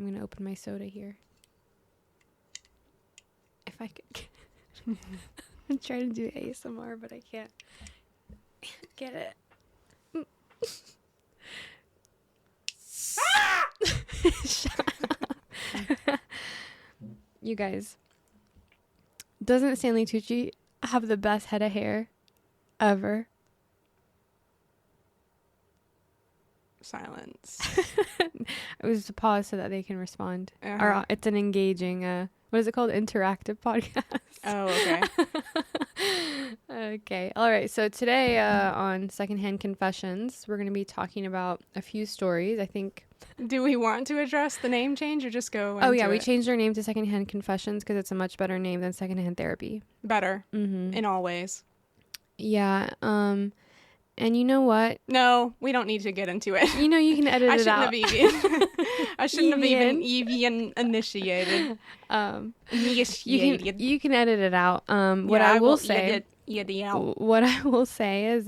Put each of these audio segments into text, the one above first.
I'm going to open my soda here. If I could. I'm trying to do ASMR, but I can't get it. Shut up. You guys, doesn't Stanley Tucci have the best head of hair ever? Silence. It was a pause so that they can respond. Uh-huh. Or it's an engaging, what is it called? Interactive podcast. Oh, okay. Okay. All right. So today on Secondhand Confessions, we're going to be talking about a few stories. I think. Do we want to address the name change or just go into Oh, yeah. We it? changed our name to Secondhand Confessions because it's a much better name than Secondhand Therapy. Better. Mm-hmm. In all ways. Yeah. And you know what? No, we don't need to get into it. You know, you can edit it out. I shouldn't have even initiated. You can edit it out. What I will say is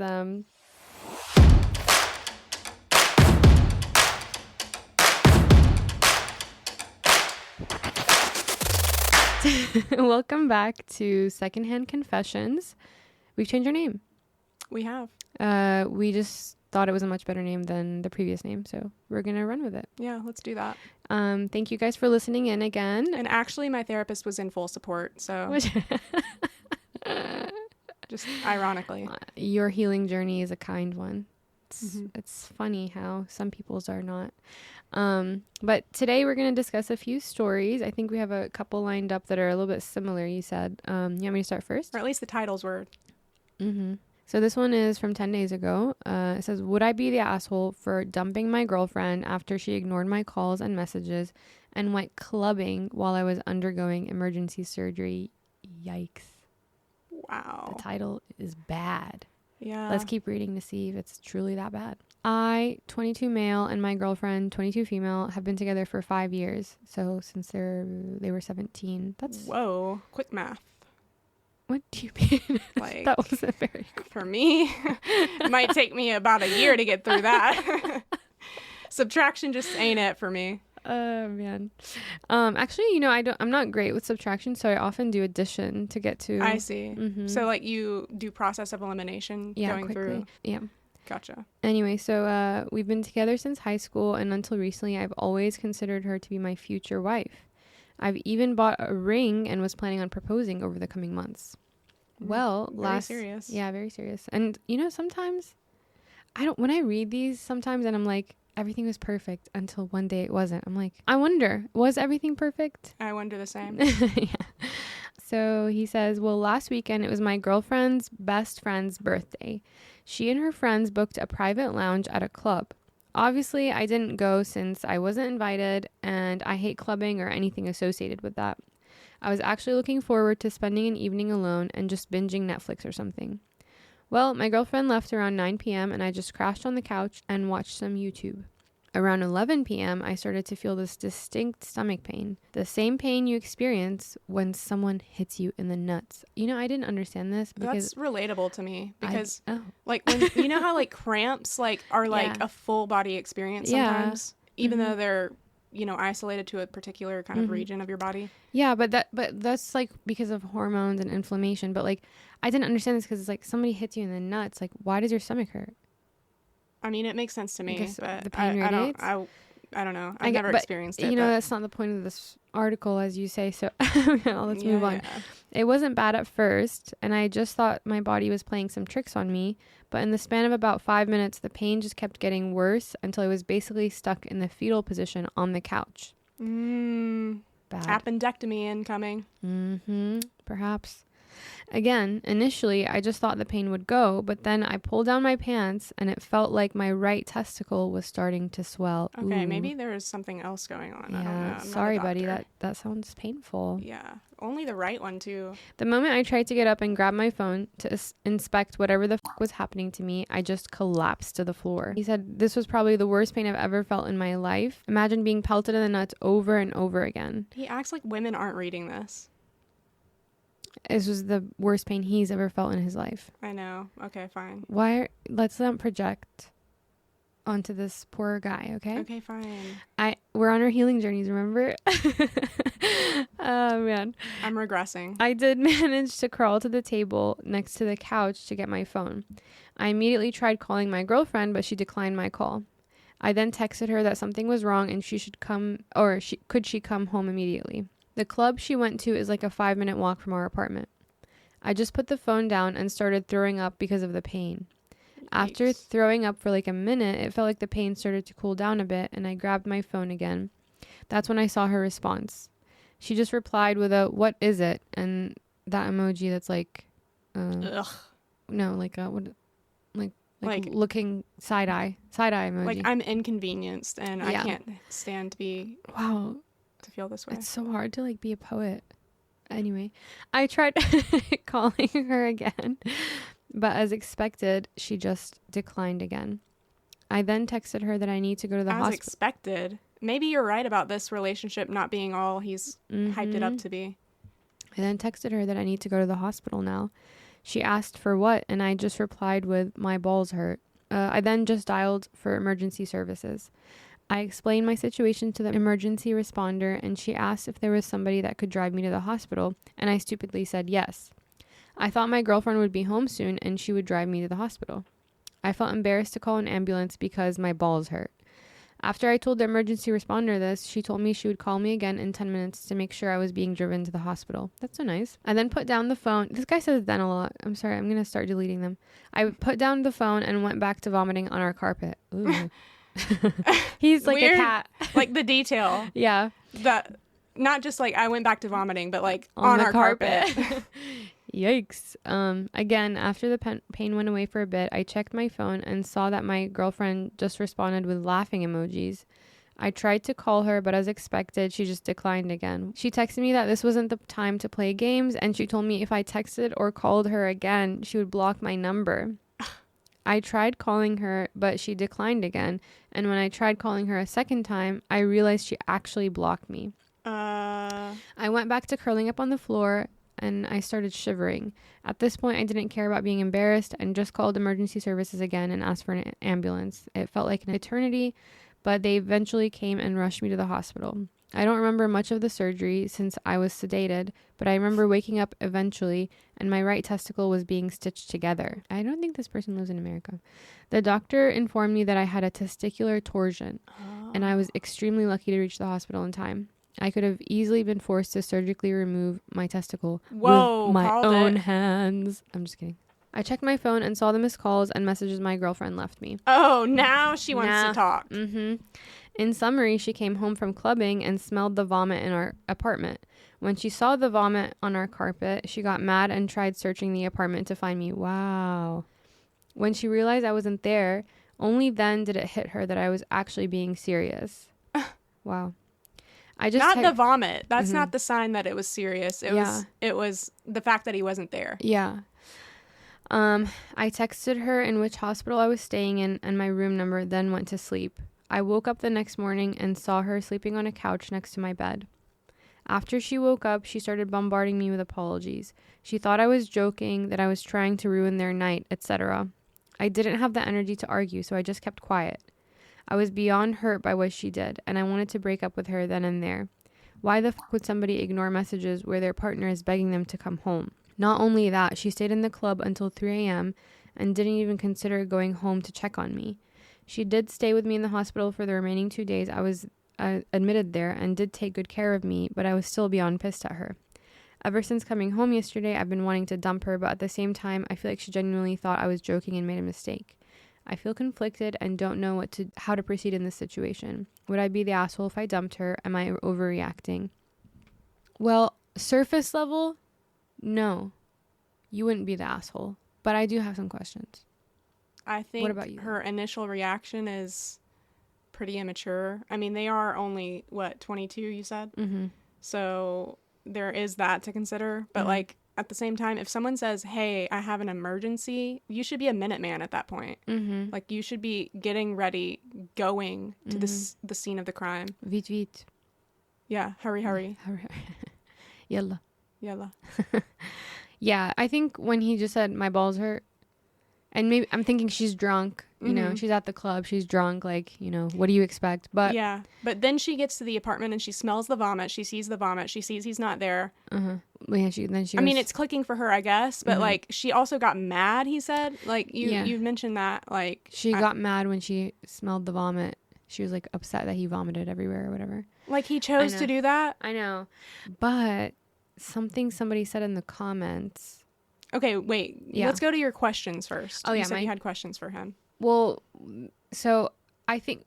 welcome back to Secondhand Confessions. We've changed our name. We have. We just thought it was a much better name than the previous name, so we're gonna run with it. Yeah, let's do that. Thank you guys for listening in again. And actually, my therapist was in full support, so just ironically, your healing journey is a kind one. Mm-hmm. It's funny how some people's are not. But today we're gonna discuss a few stories. I think we have a couple lined up that are a little bit similar. You said, you want me to start first? or at least the titles were. Mm-hmm. So this one is from 10 days ago. It says, would I be the asshole for dumping my girlfriend after she ignored my calls and messages and went clubbing while I was undergoing emergency surgery? Yikes. Wow. The title is bad. Yeah. Let's keep reading to see if it's truly that bad. I, 22 male, and my girlfriend, 22 female, have been together for 5 years. So since they were 17. That's... Whoa. Quick math. What do you mean? Like, that wasn't very quick. For me, it might take me about a year to get through that. Subtraction just ain't it for me. Oh, man. Actually, you know, I'm not great with subtraction, so I often do addition to get to... I see. Mm-hmm. So, like, you do process of elimination going quickly. through? Yeah. Gotcha. Anyway, so we've been together since high school, and until recently, I've always considered her to be my future wife. I've even bought a ring and was planning on proposing over the coming months. Well, very serious. Yeah, very serious. And, you know, sometimes when I read these sometimes and I'm like, everything was perfect until one day it wasn't. I'm like, I wonder, was everything perfect? I wonder the same. Yeah. So he says, well, last weekend it was my girlfriend's best friend's birthday. She and her friends booked a private lounge at a club. Obviously, I didn't go since I wasn't invited, and I hate clubbing or anything associated with that. I was actually looking forward to spending an evening alone and just binging Netflix or something. Well, my girlfriend left around 9 p.m. and I just crashed on the couch and watched some YouTube. Around 11 p.m., I started to feel this distinct stomach pain. The same pain you experience when someone hits you in the nuts. You know, I didn't understand this because... That's relatable to me because, like, when you know how, like, cramps, like, are, like, a full body experience sometimes? Yeah. Even though they're, you know, isolated to a particular kind of region of your body? Yeah, but that's, like, because of hormones and inflammation. But, like, I didn't understand this because it's, like, somebody hits you in the nuts. Like, why does your stomach hurt? I mean, it makes sense to me, but the pain radiates? I don't know. I've never experienced it. You know, that's not the point of this article, as you say. So let's move on. Yeah. It wasn't bad at first, and I just thought my body was playing some tricks on me. But in the span of about 5 minutes, the pain just kept getting worse until I was basically stuck in the fetal position on the couch. Bad. Appendectomy incoming. Perhaps. Again, initially, I just thought the pain would go, but then I pulled down my pants and it felt like my right testicle was starting to swell. Okay, Ooh. Maybe there is something else going on. Yeah, I don't know. sorry, buddy. That sounds painful. Yeah, only the right one, too. The moment I tried to get up and grab my phone to inspect whatever the was happening to me, I just collapsed to the floor. He said, this was probably the worst pain I've ever felt in my life. Imagine being pelted in the nuts over and over again. He acts like women aren't reading this. This was the worst pain he's ever felt in his life. I know. Okay, fine. Let's not project. onto this poor guy, okay? Okay, fine. We're on our healing journeys, remember? Oh, man. I'm regressing. I did manage to crawl to the table next to the couch to get my phone. I immediately tried calling my girlfriend, but she declined my call. I then texted her that something was wrong and she should come, or could she come home immediately. The club she went to is like a 5-minute walk from our apartment. I just put the phone down and started throwing up because of the pain. After Yikes. throwing up for like a minute, it felt like the pain started to cool down a bit, and I grabbed my phone again. That's when I saw her response. She just replied with a, "What is it?" and that emoji that's like, Ugh. no, like a, what, like Like looking side eye emoji. Like, I'm inconvenienced and I Yeah. can't stand to Wow, feel this way. it's so hard to like be a poet. Anyway, I tried calling her again, but as expected, she just declined again. I then texted her that I need to go to the As hospital. expected. Maybe you're right about this relationship not being all he's hyped it up to be. I then texted her that I need to go to the hospital now. She asked for what, and I just replied with, "My balls hurt." I then just dialed for emergency services. I explained my situation to the emergency responder, and she asked if there was somebody that could drive me to the hospital, and I stupidly said yes. I thought my girlfriend would be home soon, and she would drive me to the hospital. I felt embarrassed to call an ambulance because my balls hurt. After I told the emergency responder this, she told me she would call me again in 10 minutes to make sure I was being driven to the hospital. That's so nice. I then put down the phone. This guy says then a lot. I'm sorry. I'm going to start deleting them. I put down the phone and went back to vomiting on our carpet. Ooh. He's like Weird, a cat. Like the detail. Yeah. That not just like I went back to vomiting, but like on our carpet. Yikes. Again, after the pain went away for a bit, I checked my phone and saw that my girlfriend just responded with laughing emojis. I tried to call her, but as expected, she just declined again. She texted me that this wasn't the time to play games, and she told me if I texted or called her again, she would block my number. I tried calling her, but she declined again, and when I tried calling her a second time, I realized she actually blocked me. I went back to curling up on the floor, and I started shivering. At this point, I didn't care about being embarrassed and just called emergency services again and asked for an ambulance. It felt like an eternity, but they eventually came and rushed me to the hospital. I don't remember much of the surgery since I was sedated, but I remember waking up eventually and my right testicle was being stitched together. I don't think this person lives in America. The doctor informed me that I had a testicular torsion, and I was extremely lucky to reach the hospital in time. I could have easily been forced to surgically remove my testicle with my own hands. I'm just kidding. I checked my phone and saw the missed calls and messages my girlfriend left me. Oh, now she wants to talk. In summary, she came home from clubbing and smelled the vomit in our apartment. When she saw the vomit on our carpet, she got mad and tried searching the apartment to find me. Wow. When she realized I wasn't there, only then did it hit her that I was actually being serious. Wow. I just not the vomit. That's not the sign that it was serious. It was the fact that he wasn't there. Yeah. I texted her in which hospital I was staying in and my room number, then went to sleep. I woke up the next morning and saw her sleeping on a couch next to my bed. After she woke up, she started bombarding me with apologies. She thought I was joking, that I was trying to ruin their night, etc. I didn't have the energy to argue, so I just kept quiet. I was beyond hurt by what she did, and I wanted to break up with her then and there. Why the fuck would somebody ignore messages where their partner is begging them to come home? Not only that, she stayed in the club until 3 a.m. and didn't even consider going home to check on me. She did stay with me in the hospital for the remaining 2 days I was admitted there and did take good care of me, but I was still beyond pissed at her. Ever since coming home yesterday, I've been wanting to dump her, but at the same time, I feel like she genuinely thought I was joking and made a mistake. I feel conflicted and don't know how to proceed in this situation. Would I be the asshole if I dumped her? Am I overreacting? Well, surface level, no. You wouldn't be the asshole. But I do have some questions. I think what about you? Her initial reaction is pretty immature. I mean, they are only, 22, you said? Mm-hmm. So there is that to consider. But, like, at the same time, if someone says, hey, I have an emergency, you should be a Minuteman at that point. Mm-hmm. Like, you should be getting ready, going to the scene of the crime. Vite, vite. Yeah, hurry. Hurry. Yalla. Yeah, I think when he just said, my balls hurt, And maybe I'm thinking she's drunk, you know, she's at the club, she's drunk, like, you know, what do you expect? But yeah, but then she gets to the apartment and she smells the vomit. She sees the vomit. She sees he's not there. well, yeah, then she I goes, mean, it's clicking for her, I guess, but like she also got mad, he said. Like you mentioned that, like she got mad when she smelled the vomit. She was like upset that he vomited everywhere or whatever. Like he chose to do that. I know. But somebody said in the comments. Okay, wait. Yeah. Let's go to your questions first. Oh, yeah. You said you had questions for him. Well, so I think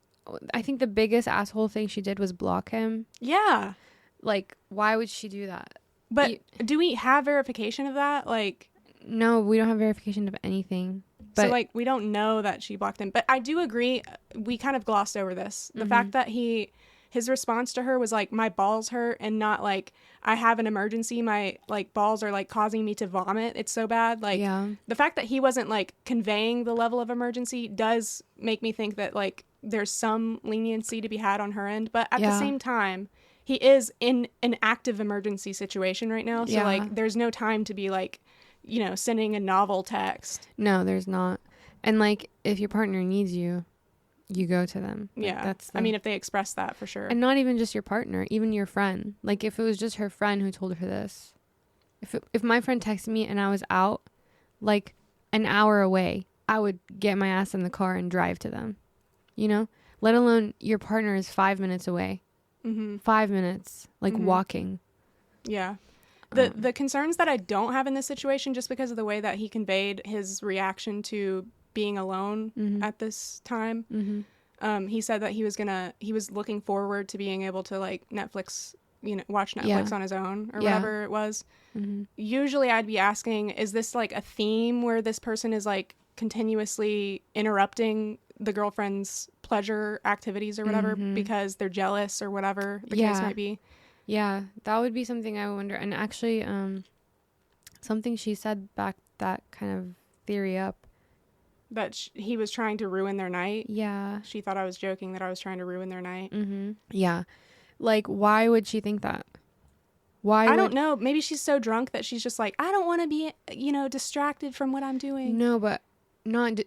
the biggest asshole thing she did was block him. Yeah. Like, why would she do that? But do we have verification of that? Like, no, we don't have verification of anything. But, so, like, we don't know that she blocked him. But I do agree. We kind of glossed over this. The fact that his response to her was like, my balls hurt, and not like, I have an emergency. My like balls are like causing me to vomit. It's so bad. Like the fact that he wasn't like conveying the level of emergency does make me think that like there's some leniency to be had on her end. But at the same time, he is in an active emergency situation right now. So like there's no time to be like, you know, sending a novel text. No, there's not. And like if your partner needs you, you go to them. Yeah. I mean, if they express that, for sure. And not even just your partner, even your friend. Like if it was just her friend who told her this. If my friend texted me and I was out like an hour away, I would get my ass in the car and drive to them. You know? Let alone your partner is 5 minutes away. 5 minutes, like walking. Yeah. The concerns that I don't have in this situation, just because of the way that he conveyed his reaction to being alone at this time. He said that he was looking forward to being able to like Netflix, you know, watch Netflix on his own or whatever it was. Usually I'd be asking, is this like a theme where this person is like continuously interrupting the girlfriend's pleasure activities or whatever because they're jealous or whatever the case might be? Yeah, that would be something I wonder. And actually, something she said backed that kind of theory up. That he was trying to ruin their night? Yeah. She thought I was joking that I was trying to ruin their night? Yeah. Like, why would she think that? I don't know. Maybe she's so drunk that she's just like, I don't want to be, you know, distracted from what I'm doing. No, but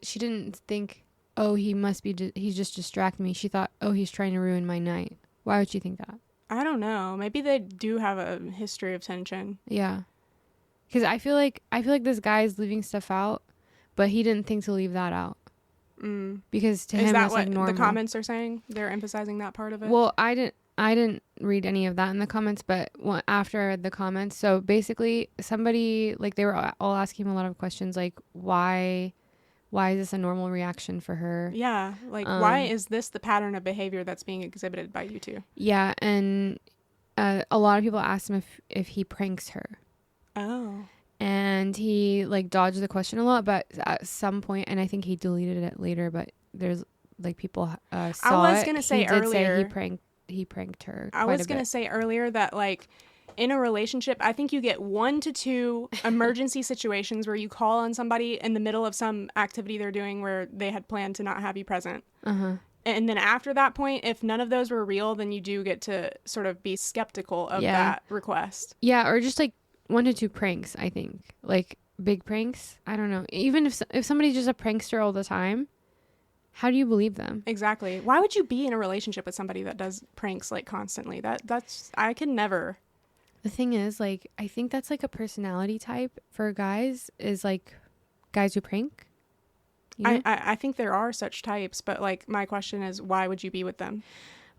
she didn't think, oh, he's just distracting me. She thought, oh, he's trying to ruin my night. Why would she think that? I don't know. Maybe they do have a history of tension. Yeah. Because I feel like this guy is leaving stuff out, but he didn't think to leave that out. Because to him, that's like normal. Is that what the comments are saying? They're emphasizing that part of it? Well, I didn't read any of that in the comments, but after the comments, so basically somebody, like, they were all asking him a lot of questions, like, why is this a normal reaction for her? Yeah, like, why is this the pattern of behavior that's being exhibited by you two? Yeah, and a lot of people asked him if he pranks her. Oh. And he, like, dodged the question a lot, but at some point, and I think he deleted it later, but there's, like, people saw it. I was going to say earlier. He pranked her. I was going to say earlier that, like, in a relationship, I think you get 1 to 2 emergency situations where you call on somebody in the middle of some activity they're doing where they had planned to not have you present. And then after that point, if none of those were real, then you do get to sort of be skeptical of that request. Yeah, or just like 1 to 2 pranks, I think. Like big pranks. I don't know. Even if somebody's just a prankster all the time, how do you believe them? Exactly. Why would you be in a relationship with somebody that does pranks like constantly? That's I can never. The thing is, like, I think that's like a personality type for guys, is like guys who prank. You know? I think there are such types, but like my question is, why would you be with them?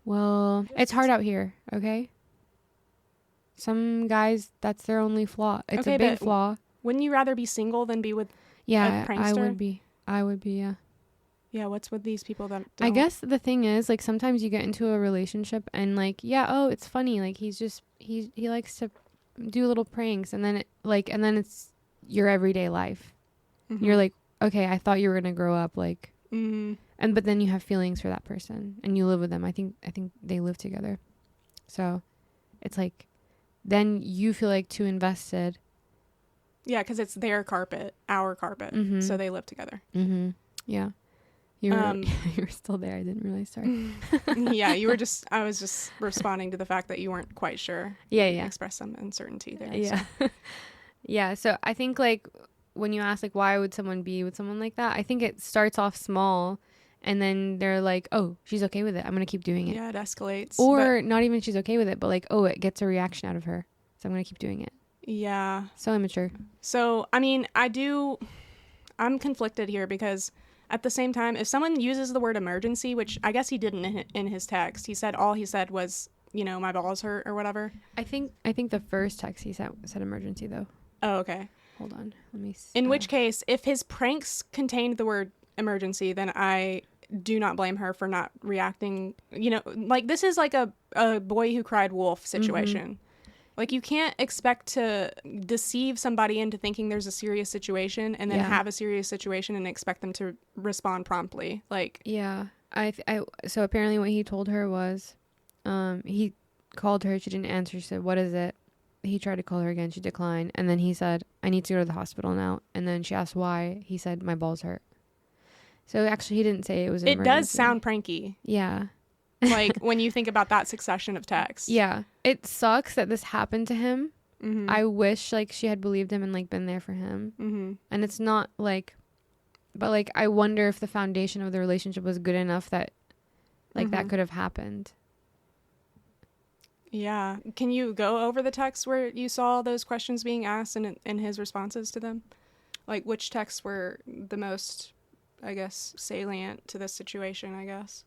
Well, it's hard out here, okay? Some guys, that's their only flaw. It's a big flaw. Wouldn't you rather be single than be with a prankster? I would be, yeah. Yeah, what's with these people that don't? I guess the thing is, like, sometimes you get into a relationship and, like, yeah, oh, it's funny. Like, he likes to do little pranks, and then it's your everyday life. You're like, okay, I thought you were gonna grow up, like, but then you have feelings for that person and you live with them. I think they live together, so it's like, then you feel like too invested. Yeah, because it's their carpet, our carpet, so they live together. Yeah. You were still there. I didn't realize. Sorry. Yeah, I was just responding to the fact that you weren't quite sure. Yeah. You expressed some uncertainty there. Yeah. So. Yeah. So I think, like, when you ask like why would someone be with someone like that, I think it starts off small and then they're like, oh, she's okay with it, I'm gonna keep doing it. Yeah, it escalates. Or not even she's okay with it, but like, oh, it gets a reaction out of her, so I'm gonna keep doing it. Yeah. So immature. So I mean, I'm conflicted here because at the same time, if someone uses the word emergency, which I guess he didn't in his text, all he said was, you know, my balls hurt or whatever. I think the first text he said emergency though. Oh, okay. Hold on, let me see. In which case, if his pranks contained the word emergency, then I do not blame her for not reacting. You know, like this is like a boy who cried wolf situation. Mm-hmm. Like, you can't expect to deceive somebody into thinking there's a serious situation and then have a serious situation and expect them to respond promptly. Like, yeah, so apparently what he told her was, he called her, she didn't answer, she said, what is it? He tried to call her again, she declined, and then he said, I need to go to the hospital now. And then she asked why. He said, my balls hurt. So actually he didn't say it was an emergency. It does sound pranky. Yeah. Like, when you think about that succession of texts. Yeah. It sucks that this happened to him. Mm-hmm. I wish, like, she had believed him and, like, been there for him. Mm-hmm. And it's not, like... But, like, I wonder if the foundation of the relationship was good enough that, like, that could have happened. Yeah. Can you go over the texts where you saw those questions being asked and his responses to them? Like, which texts were the most, I guess, salient to this situation, I guess?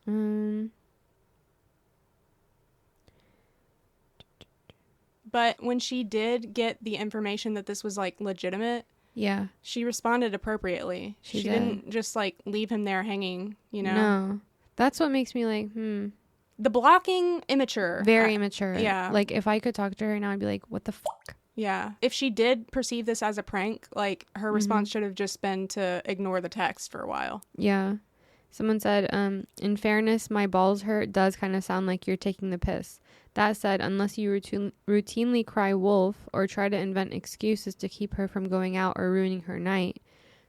But when she did get the information that this was, like, legitimate, yeah, she responded appropriately. She didn't just, like, leave him there hanging, you know? No. That's what makes me like, The blocking, immature. Very immature. Yeah. Like, if I could talk to her right now, I'd be like, what the fuck? Yeah. If she did perceive this as a prank, like, her response should have just been to ignore the text for a while. Yeah. Someone said, in fairness, my balls hurt does kind of sound like you're taking the piss. That said, unless you routinely cry wolf or try to invent excuses to keep her from going out or ruining her night,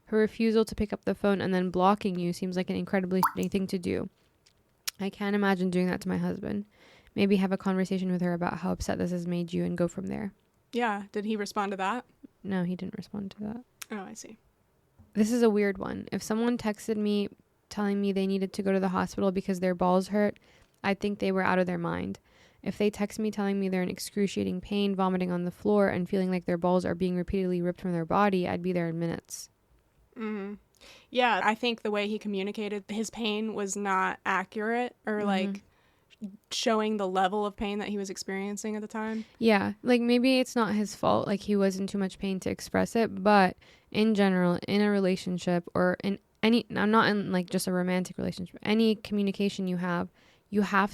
her refusal to pick up the phone and then blocking you seems like an incredibly shitty thing to do. I can't imagine doing that to my husband. Maybe have a conversation with her about how upset this has made you and go from there. Yeah. Did he respond to that? No, he didn't respond to that. Oh, I see. This is a weird one. If someone texted me telling me they needed to go to the hospital because their balls hurt, I'd think they were out of their mind. If they text me telling me they're in excruciating pain, vomiting on the floor, and feeling like their balls are being repeatedly ripped from their body, I'd be there in minutes. Mm-hmm. Yeah, I think the way he communicated his pain was not accurate or, like, showing the level of pain that he was experiencing at the time. Yeah, like, maybe it's not his fault, like, he was in too much pain to express it, but in general, in a relationship or in any, I'm not in, like, just a romantic relationship, any communication you have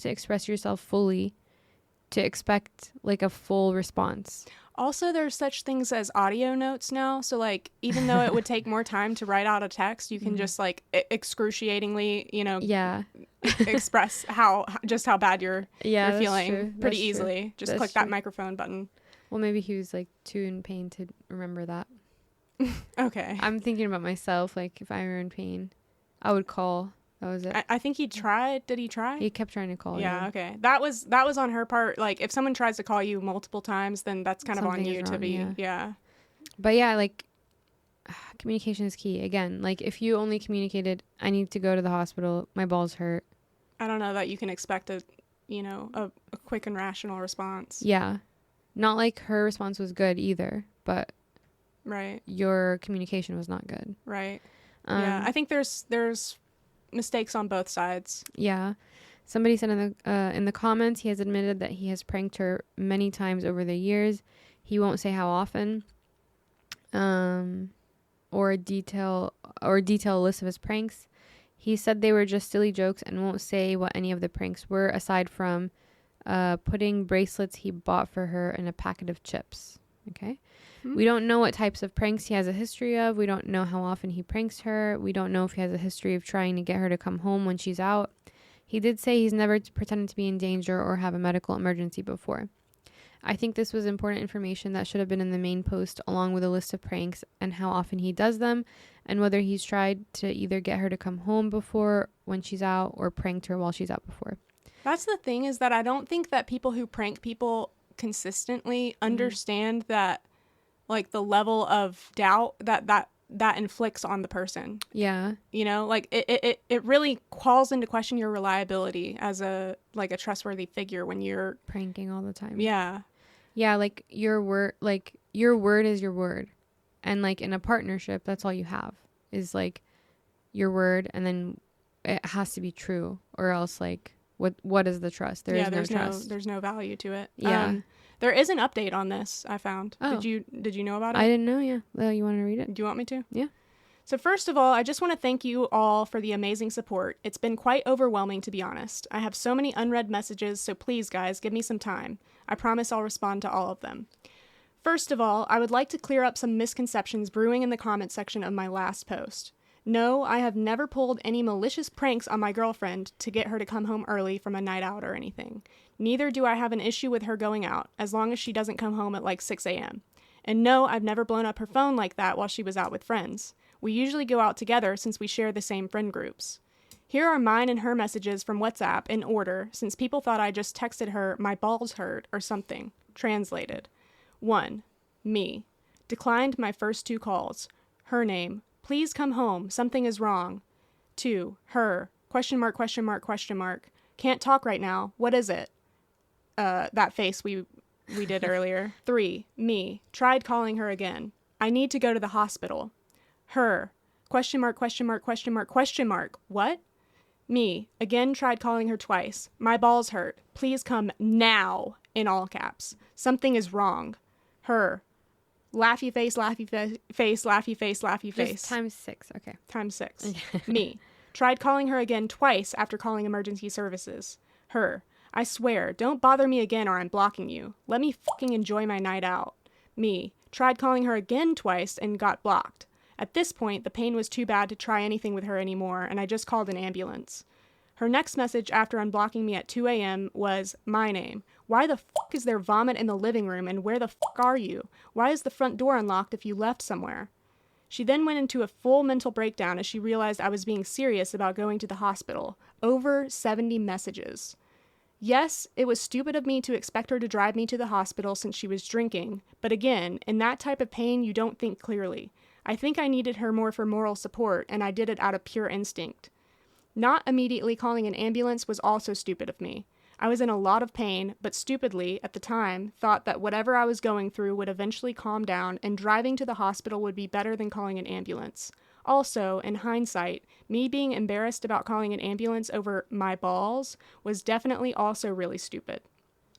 to express yourself fully to expect, like, a full response. Also, there's such things as audio notes now. So, like, even though it would take more time to write out a text, you can just, like, excruciatingly, you know, express how bad you're feeling true. Pretty easily. Just click that microphone button. Well, maybe he was, like, too in pain to remember that. Okay. I'm thinking about myself. Like, if I were in pain, I would call. That was it. I think he tried. Did he try? He kept trying to call. Yeah, okay. That was on her part. Like, if someone tries to call you multiple times, then that's kind of on you to be. Yeah. But yeah, like, communication is key. Again, like, if you only communicated, I need to go to the hospital, my balls hurt. I don't know that you can expect a quick and rational response. Yeah. Not like her response was good either, but right. Your communication was not good. Right. Yeah. I think there's mistakes on both sides. Yeah. Somebody said in the comments, he has admitted that he has pranked her many times over the years. He won't say how often, or detail a list of his pranks. He said they were just silly jokes and won't say what any of the pranks were, aside from putting bracelets he bought for her in a packet of chips. Okay. We don't know what types of pranks he has a history of. We don't know how often he pranks her. We don't know if he has a history of trying to get her to come home when she's out. He did say he's never pretended to be in danger or have a medical emergency before. I think this was important information that should have been in the main post, along with a list of pranks and how often he does them, and whether he's tried to either get her to come home before when she's out or pranked her while she's out before. That's the thing, is that I don't think that people who prank people consistently understand that, like the level of doubt that inflicts on the person. Yeah. You know, like it really calls into question your reliability as a trustworthy figure when you're Pranking all the time. Yeah. Yeah, like your word is your word. And like in a partnership, that's all you have is like your word, and then it has to be true, or else like what is the trust? There's no trust. There's no value to it. Yeah. There is an update on this, I found. Oh. Did you know about it? I didn't know, yeah. Well, you want to read it? Do you want me to? Yeah. So first of all, I just want to thank you all for the amazing support. It's been quite overwhelming, to be honest. I have so many unread messages, so please, guys, give me some time. I promise I'll respond to all of them. First of all, I would like to clear up some misconceptions brewing in the comment section of my last post. No, I have never pulled any malicious pranks on my girlfriend to get her to come home early from a night out or anything. Neither do I have an issue with her going out, as long as she doesn't come home at like 6 a.m. And no, I've never blown up her phone like that while she was out with friends. We usually go out together since we share the same friend groups. Here are mine and her messages from WhatsApp in order, since people thought I just texted her, "My balls hurt," or something. Translated. 1. Me. Declined my first 2 calls. Her name. Please come home. Something is wrong. 2. Her. Question mark, question mark, question mark. Can't talk right now. What is it? That face we did earlier. 3. Me. Tried calling her again. I need to go to the hospital. Her. Question mark, question mark, question mark, question mark. What? Me. Again tried calling her twice. My balls hurt. Please come now. In all caps. Something is wrong. Her. Laughy face, laughy face, laughy face, laughy face. Just times 6, okay. Times 6. Me. Tried calling her again twice after calling emergency services. Her. I swear, don't bother me again or I'm blocking you. Let me fucking enjoy my night out. Me. Tried calling her again twice and got blocked. At this point, the pain was too bad to try anything with her anymore, and I just called an ambulance. Her next message after unblocking me at 2 a.m. was, my name. Why the fuck is there vomit in the living room, and where the fuck are you? Why is the front door unlocked if you left somewhere? She then went into a full mental breakdown as she realized I was being serious about going to the hospital. Over 70 messages. Yes, it was stupid of me to expect her to drive me to the hospital since she was drinking, but again, in that type of pain, you don't think clearly. I think I needed her more for moral support, and I did it out of pure instinct. Not immediately calling an ambulance was also stupid of me. I was in a lot of pain, but stupidly, at the time, thought that whatever I was going through would eventually calm down, and driving to the hospital would be better than calling an ambulance. Also, in hindsight, me being embarrassed about calling an ambulance over my balls was definitely also really stupid.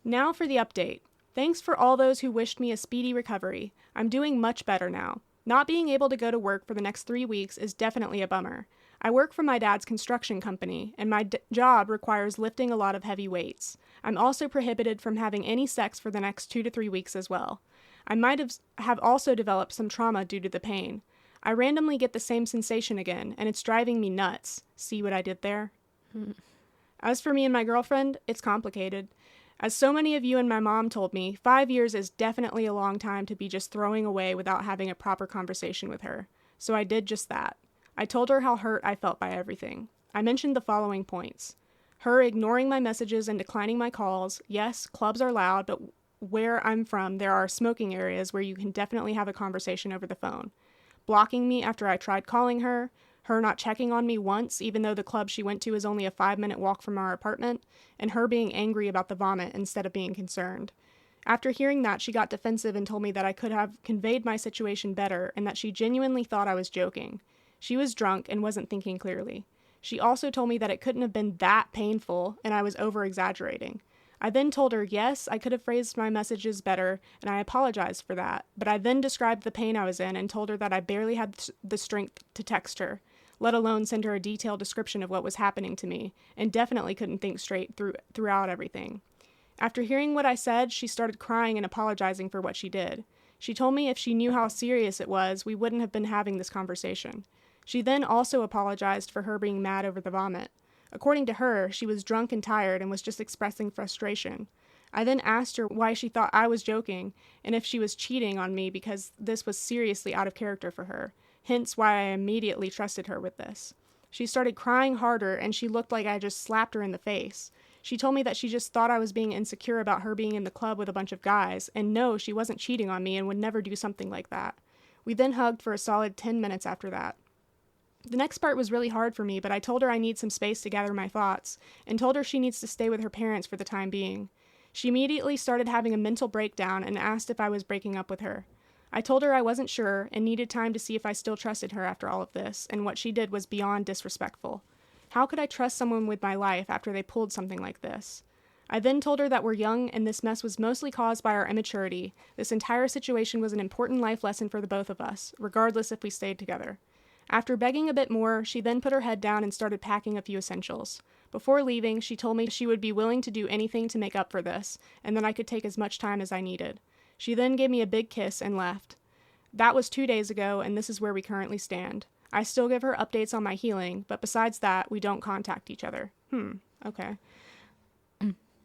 Now for the update. Thanks for all those who wished me a speedy recovery. I'm doing much better now. Not being able to go to work for the next 3 weeks is definitely a bummer. I work for my dad's construction company, and my job requires lifting a lot of heavy weights. I'm also prohibited from having any sex for the next 2 to 3 weeks as well. I might have also developed some trauma due to the pain. I randomly get the same sensation again, and it's driving me nuts. See what I did there? As for me and my girlfriend, it's complicated. As so many of you and my mom told me, 5 years is definitely a long time to be just throwing away without having a proper conversation with her. So I did just that. I told her how hurt I felt by everything. I mentioned the following points. Her ignoring my messages and declining my calls. Yes, clubs are loud, but where I'm from, there are smoking areas where you can definitely have a conversation over the phone. Blocking me after I tried calling her. Her not checking on me once, even though the club she went to is only a 5-minute walk from our apartment. And her being angry about the vomit instead of being concerned. After hearing that, she got defensive and told me that I could have conveyed my situation better and that she genuinely thought I was joking. She was drunk and wasn't thinking clearly. She also told me that it couldn't have been that painful and I was over-exaggerating. I then told her, yes, I could have phrased my messages better, and I apologized for that, but I then described the pain I was in and told her that I barely had the strength to text her, let alone send her a detailed description of what was happening to me, and definitely couldn't think straight throughout everything. After hearing what I said, she started crying and apologizing for what she did. She told me if she knew how serious it was, we wouldn't have been having this conversation. She then also apologized for her being mad over the vomit. According to her, she was drunk and tired and was just expressing frustration. I then asked her why she thought I was joking and if she was cheating on me because this was seriously out of character for her, hence why I immediately trusted her with this. She started crying harder and she looked like I just slapped her in the face. She told me that she just thought I was being insecure about her being in the club with a bunch of guys, and no, she wasn't cheating on me and would never do something like that. We then hugged for a solid 10 minutes after that. The next part was really hard for me, but I told her I need some space to gather my thoughts, and told her she needs to stay with her parents for the time being. She immediately started having a mental breakdown and asked if I was breaking up with her. I told her I wasn't sure and needed time to see if I still trusted her after all of this, and what she did was beyond disrespectful. How could I trust someone with my life after they pulled something like this? I then told her that we're young and this mess was mostly caused by our immaturity. This entire situation was an important life lesson for the both of us, regardless if we stayed together. After begging a bit more, she then put her head down and started packing a few essentials. Before leaving, she told me she would be willing to do anything to make up for this, and that I could take as much time as I needed. She then gave me a big kiss and left. That was 2 days ago, and this is where we currently stand. I still give her updates on my healing, but besides that, we don't contact each other. Okay.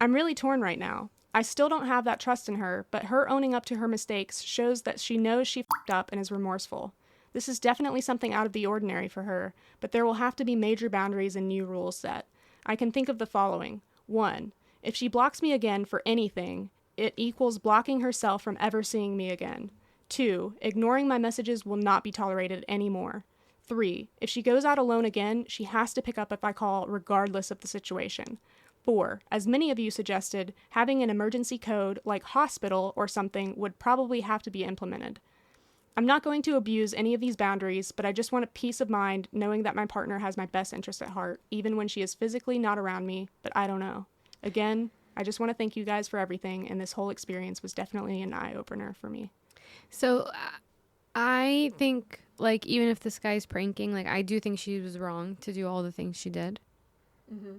I'm really torn right now. I still don't have that trust in her, but her owning up to her mistakes shows that she knows she f***ed up and is remorseful. This is definitely something out of the ordinary for her, but there will have to be major boundaries and new rules set. I can think of the following. 1. If she blocks me again for anything, it equals blocking herself from ever seeing me again. 2. Ignoring my messages will not be tolerated anymore. 3. If she goes out alone again, she has to pick up if I call, regardless of the situation. 4. As many of you suggested, having an emergency code, like hospital or something, would probably have to be implemented. I'm not going to abuse any of these boundaries, but I just want a peace of mind knowing that my partner has my best interest at heart, even when she is physically not around me, but I don't know. Again, I just want to thank you guys for everything, and this whole experience was definitely an eye-opener for me. So I think, like, even if this guy's pranking, like, I do think she was wrong to do all the things she did,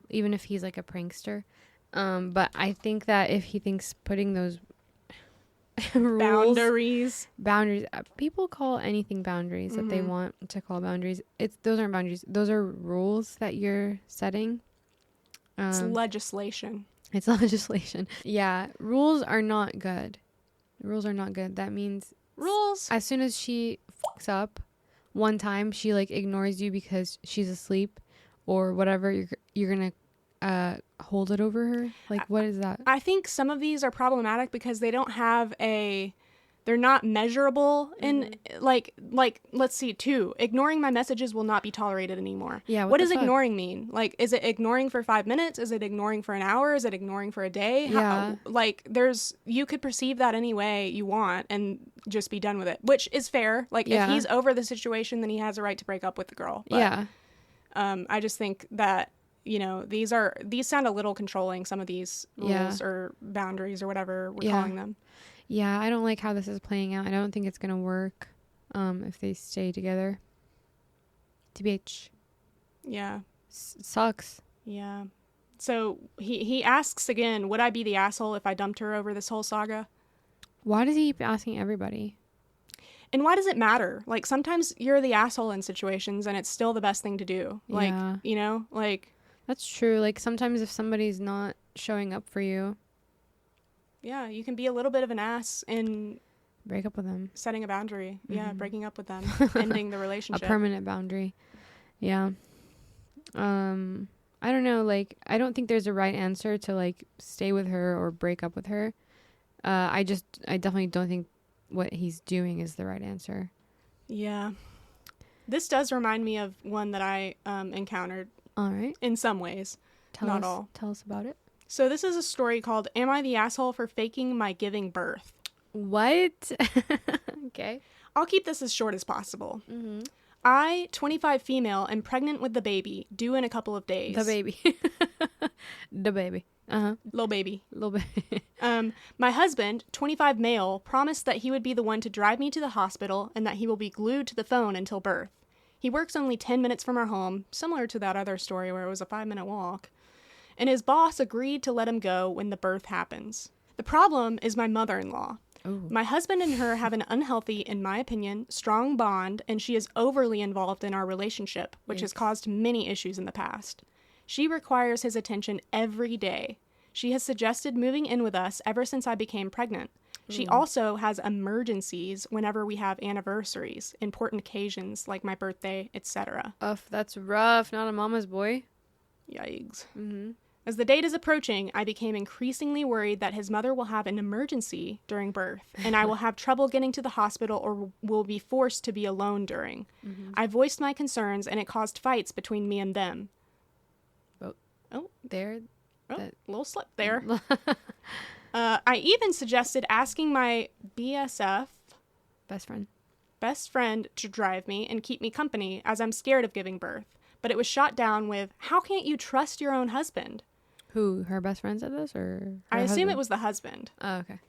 even if he's, like, a prankster. But I think that if he thinks putting those boundaries, people call anything boundaries that they want to call boundaries. Those aren't boundaries. Those are rules that you're setting. It's legislation. It's legislation. Yeah, rules are not good. Rules are not good. That means rules. As soon as she fucks up one time, she like ignores you because she's asleep or whatever, you're gonna hold it over her. Like, what is that? I think some of these are problematic because they don't have they're not measurable in like let's see. 2, ignoring my messages will not be tolerated anymore. Yeah. What does ignoring mean? Like, is it ignoring for 5 minutes? Is it ignoring for an hour? Is it ignoring for a day? Yeah. You could perceive that any way you want and just be done with it, which is fair. Like, if he's over the situation, then he has a right to break up with the girl. But, I just think that, these sound a little controlling, some of these rules or boundaries or whatever we're calling them. Yeah, I don't like how this is playing out. I don't think it's going to work if they stay together. TBH. Yeah. Sucks. Yeah. So he asks again, would I be the asshole if I dumped her over this whole saga? Why does he keep asking everybody? And why does it matter? Like, sometimes you're the asshole in situations and it's still the best thing to do. Like, That's true. Like, sometimes if somebody's not showing up for you. Yeah, you can be a little bit of an ass in break up with them. Setting a boundary. Yeah, breaking up with them. Ending the relationship. A permanent boundary. Yeah. I don't know. Like, I don't think there's a right answer to, like, stay with her or break up with her. I definitely don't think what he's doing is the right answer. Yeah. This does remind me of one that I encountered. All right. In some ways. Not all. Tell us about it. So this is a story called Am I the Asshole for Faking My Giving Birth? What? Okay. I'll keep this as short as possible. I, 25 female, am pregnant with the baby, due in a couple of days. The baby. The baby. Little baby. Little baby. My husband, 25 male, promised that he would be the one to drive me to the hospital and that he will be glued to the phone until birth. He works only 10 minutes from our home, similar to that other story where it was a 5-minute walk. And his boss agreed to let him go when the birth happens. The problem is my mother-in-law. Ooh. My husband and her have an unhealthy, in my opinion, strong bond, and she is overly involved in our relationship, which has caused many issues in the past. She requires his attention every day. She has suggested moving in with us ever since I became pregnant. She also has emergencies whenever we have anniversaries, important occasions like my birthday, etc. That's rough. Not a mama's boy. Yikes. As the date is approaching, I became increasingly worried that his mother will have an emergency during birth, and I will have trouble getting to the hospital or will be forced to be alone during. I voiced my concerns, and it caused fights between me and them. There. Little slip there. I even suggested asking my BSF, best friend, to drive me and keep me company, as I'm scared of giving birth. But it was shot down with, how can't you trust your own husband? Who, her best friend said this, or I assume it was the husband. Oh, okay.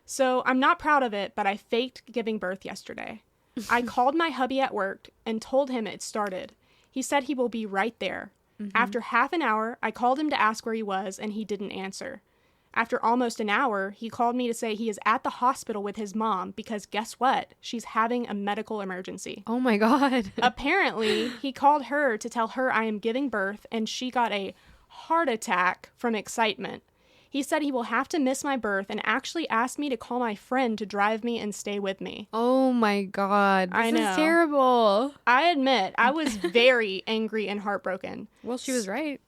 So I'm not proud of it, but I faked giving birth yesterday. I called my hubby at work and told him it started. He said he will be right there. After half an hour, I called him to ask where he was, and he didn't answer. After almost an hour, he called me to say he is at the hospital with his mom because guess what? She's having a medical emergency. Oh my God. Apparently, he called her to tell her I am giving birth, and she got a heart attack from excitement. He said he will have to miss my birth and actually asked me to call my friend to drive me and stay with me. Oh my God. I know. This is terrible. I admit, I was very angry and heartbroken. Well, she was right.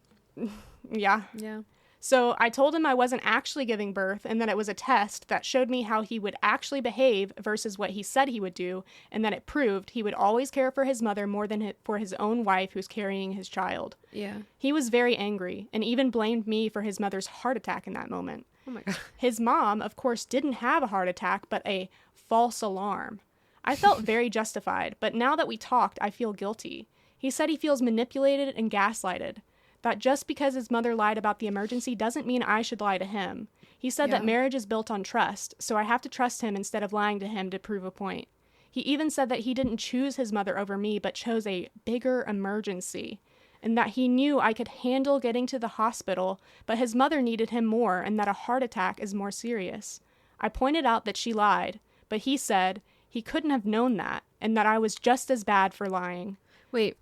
Yeah. Yeah. So I told him I wasn't actually giving birth and that it was a test that showed me how he would actually behave versus what he said he would do, and that it proved he would always care for his mother more than for his own wife who's carrying his child. Yeah. He was very angry and even blamed me for his mother's heart attack in that moment. Oh my God. His mom, of course, didn't have a heart attack, but a false alarm. I felt very justified, but now that we talked, I feel guilty. He said he feels manipulated and gaslighted. That just because his mother lied about the emergency doesn't mean I should lie to him. He said that marriage is built on trust, so I have to trust him instead of lying to him to prove a point. He even said that he didn't choose his mother over me, but chose a bigger emergency, and that he knew I could handle getting to the hospital, but his mother needed him more, and that a heart attack is more serious. I pointed out that she lied, but he said he couldn't have known that, and that I was just as bad for lying. Wait,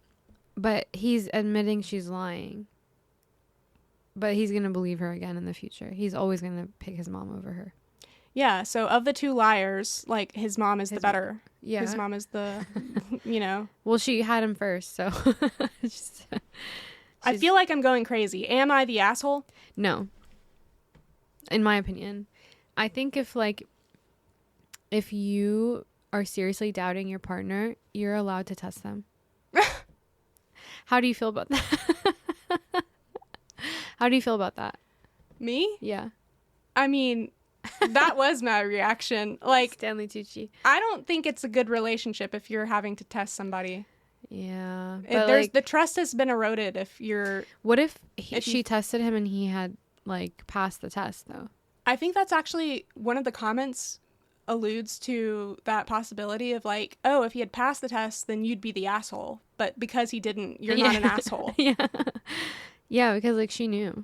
but he's admitting she's lying. But he's going to believe her again in the future. He's always going to pick his mom over her. Yeah, so of the two liars, like, his mom is the better. Yeah. His mom is the, you know. Well, she had him first, so. I feel like I'm going crazy. Am I the asshole? No. In my opinion. I think if you are seriously doubting your partner, you're allowed to test them. How do you feel about that? How do you feel about that? Me? Yeah. I mean, that was my reaction. Like, Stanley Tucci. I don't think it's a good relationship if you're having to test somebody. Yeah. The trust has been eroded if you're... What if she tested him and he had, like, passed the test, though? I think that's actually one of the comments alludes to that possibility of, like, oh, if he had passed the test, then you'd be the asshole. But because he didn't, you're not an asshole. Yeah. Yeah, because, like, she knew.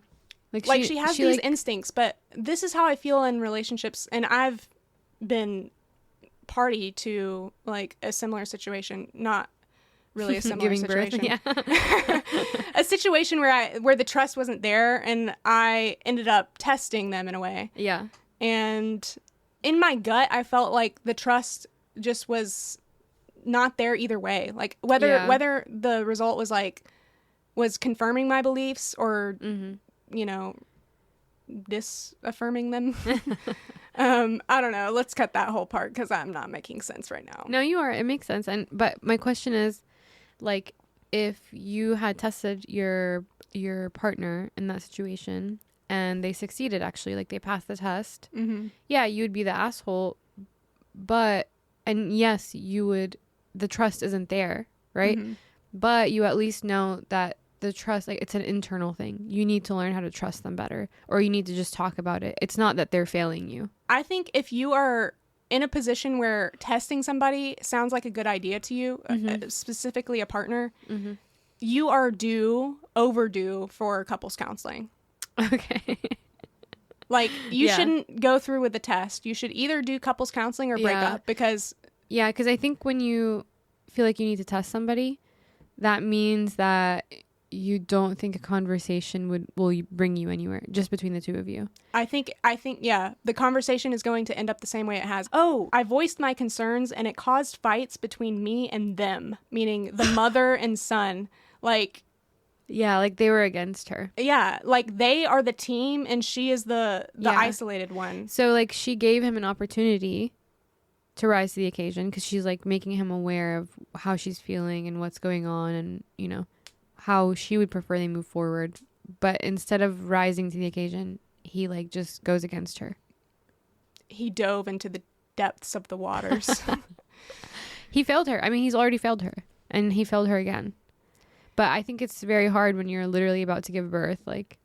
She has these instincts, but this is how I feel in relationships, and I've been party to, like, a similar situation. Not really a similar situation. Birth, yeah. A situation where the trust wasn't there, and I ended up testing them in a way. Yeah. And in my gut, I felt like the trust just was not there either way. Like, whether the result was confirming my beliefs or, you know, disaffirming them. I don't know. Let's cut that whole part because I'm not making sense right now. No, you are. It makes sense. But my question is, like, if you had tested your partner in that situation and they succeeded, actually, like they passed the test, yeah, you would be the asshole. And yes, you would, the trust isn't there, right? But you at least know that the trust, like, it's an internal thing. You need to learn how to trust them better, or you need to just talk about it. It's not that they're failing you. I think if you are in a position where testing somebody sounds like a good idea to you, specifically a partner, you are overdue for couples counseling. Okay. Like, you shouldn't go through with the test. You should either do couples counseling or break up because... Yeah, because I think when you feel like you need to test somebody, that means that you don't think a conversation will bring you anywhere, just between the two of you. I think, yeah, the conversation is going to end up the same way it has. Oh, I voiced my concerns and it caused fights between me and them, meaning the mother and son. Like, Yeah, like they were against her. Yeah, like they are the team and she is the Yeah. isolated one. So like she gave him an opportunity to rise to the occasion because she's like making him aware of how she's feeling and what's going on and, you know, how she would prefer they move forward. But instead of rising to the occasion, he like just goes against her. He dove into the depths of the waters. He failed her. I mean, he's already failed her and he failed her again. But I think it's very hard when you're literally about to give birth. Like,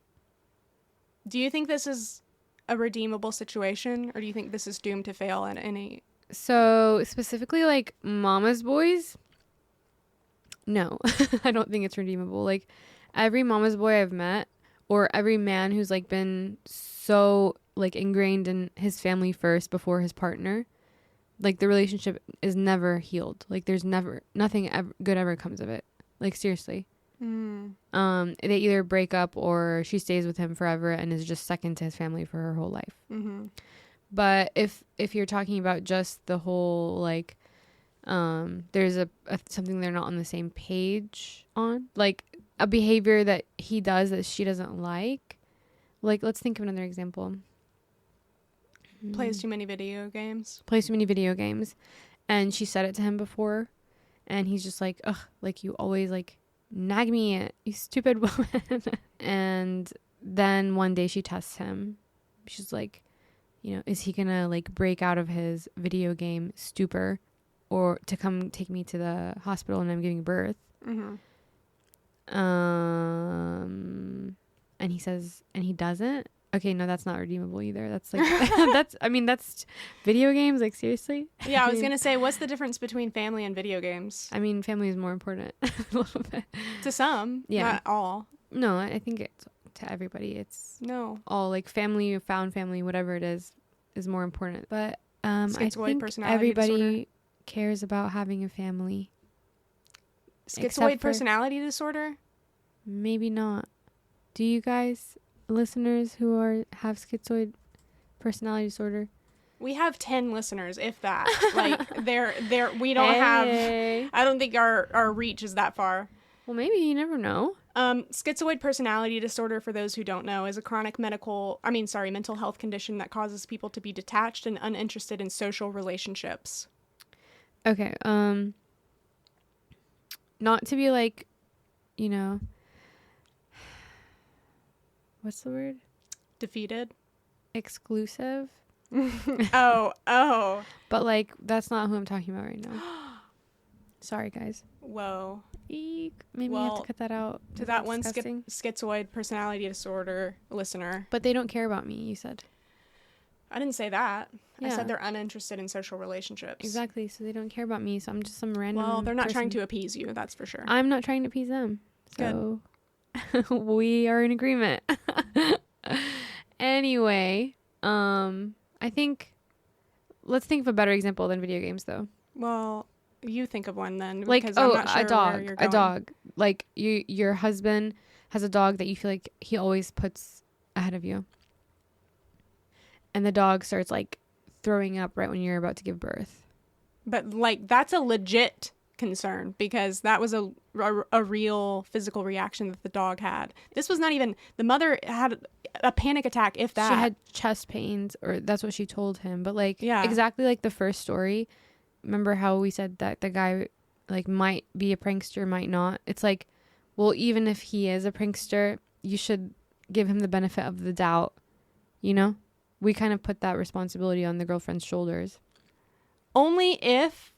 do you think this is a redeemable situation or do you think this is doomed to fail at any? So specifically like mama's boys, no, I don't think it's redeemable. Like every mama's boy I've met or every man who's like been so like ingrained in his family first before his partner, like the relationship is never healed. Like there's nothing good ever comes of it. Like seriously. They either break up or she stays with him forever and is just second to his family for her whole life. Mm-hmm. But if you're talking about just the whole like there's a something they're not on the same page on, like a behavior that he does that she doesn't like let's think of another example. Plays too many video games. And she said it to him before and he's just like, ugh, like you always like nag me, you stupid woman. And then one day she tests him. She's like, you know, is he gonna like break out of his video game stupor or to come take me to the hospital and I'm giving birth? Mm-hmm. And he says, and he doesn't. Okay, no, that's not redeemable either. That's like, that's video games. Like seriously. Yeah, I was gonna say, what's the difference between family and video games? I mean, family is more important a little bit. To some, yeah, not all. No, I think it's to everybody. It's all like family, found family, whatever it is more important. But I think everybody disorder. Cares about having a family. Schizoid personality disorder? Maybe not. Do you guys, listeners who have schizoid personality disorder? We have 10 listeners, if that. Like we don't have. I don't think our reach is that far. Well, maybe, you never know. Schizoid personality disorder, for those who don't know, is a chronic mental health condition that causes people to be detached and uninterested in social relationships. Okay. Not to be like, you know, what's the word? Defeated. Exclusive. Oh. But like, that's not who I'm talking about right now. Sorry, guys. Whoa. Eek. Maybe I have to cut that out. To that one schizoid personality disorder listener. But they don't care about me, you said. I didn't say that. Yeah. I said they're uninterested in social relationships. Exactly. So they don't care about me. So I'm just some random Well, they're not person. trying to appease you. That's for sure. I'm not trying to appease them. So we are in agreement. Anyway, I think let's think of a better example than video games, though. Well, you think of one then. Like, I'm not sure a dog. Like your husband has a dog that you feel like he always puts ahead of you. And the dog starts like throwing up right when you're about to give birth. But like, that's a legit concern because that was a real physical reaction that the dog had. This was not even, the mother had a panic attack, if that. She had chest pains, or that's what she told him. But like, yeah, exactly like the first story. Remember how we said that the guy like might be a prankster, might not? It's like, well, even if he is a prankster, you should give him the benefit of the doubt, you know? We kind of put that responsibility on the girlfriend's shoulders. Only if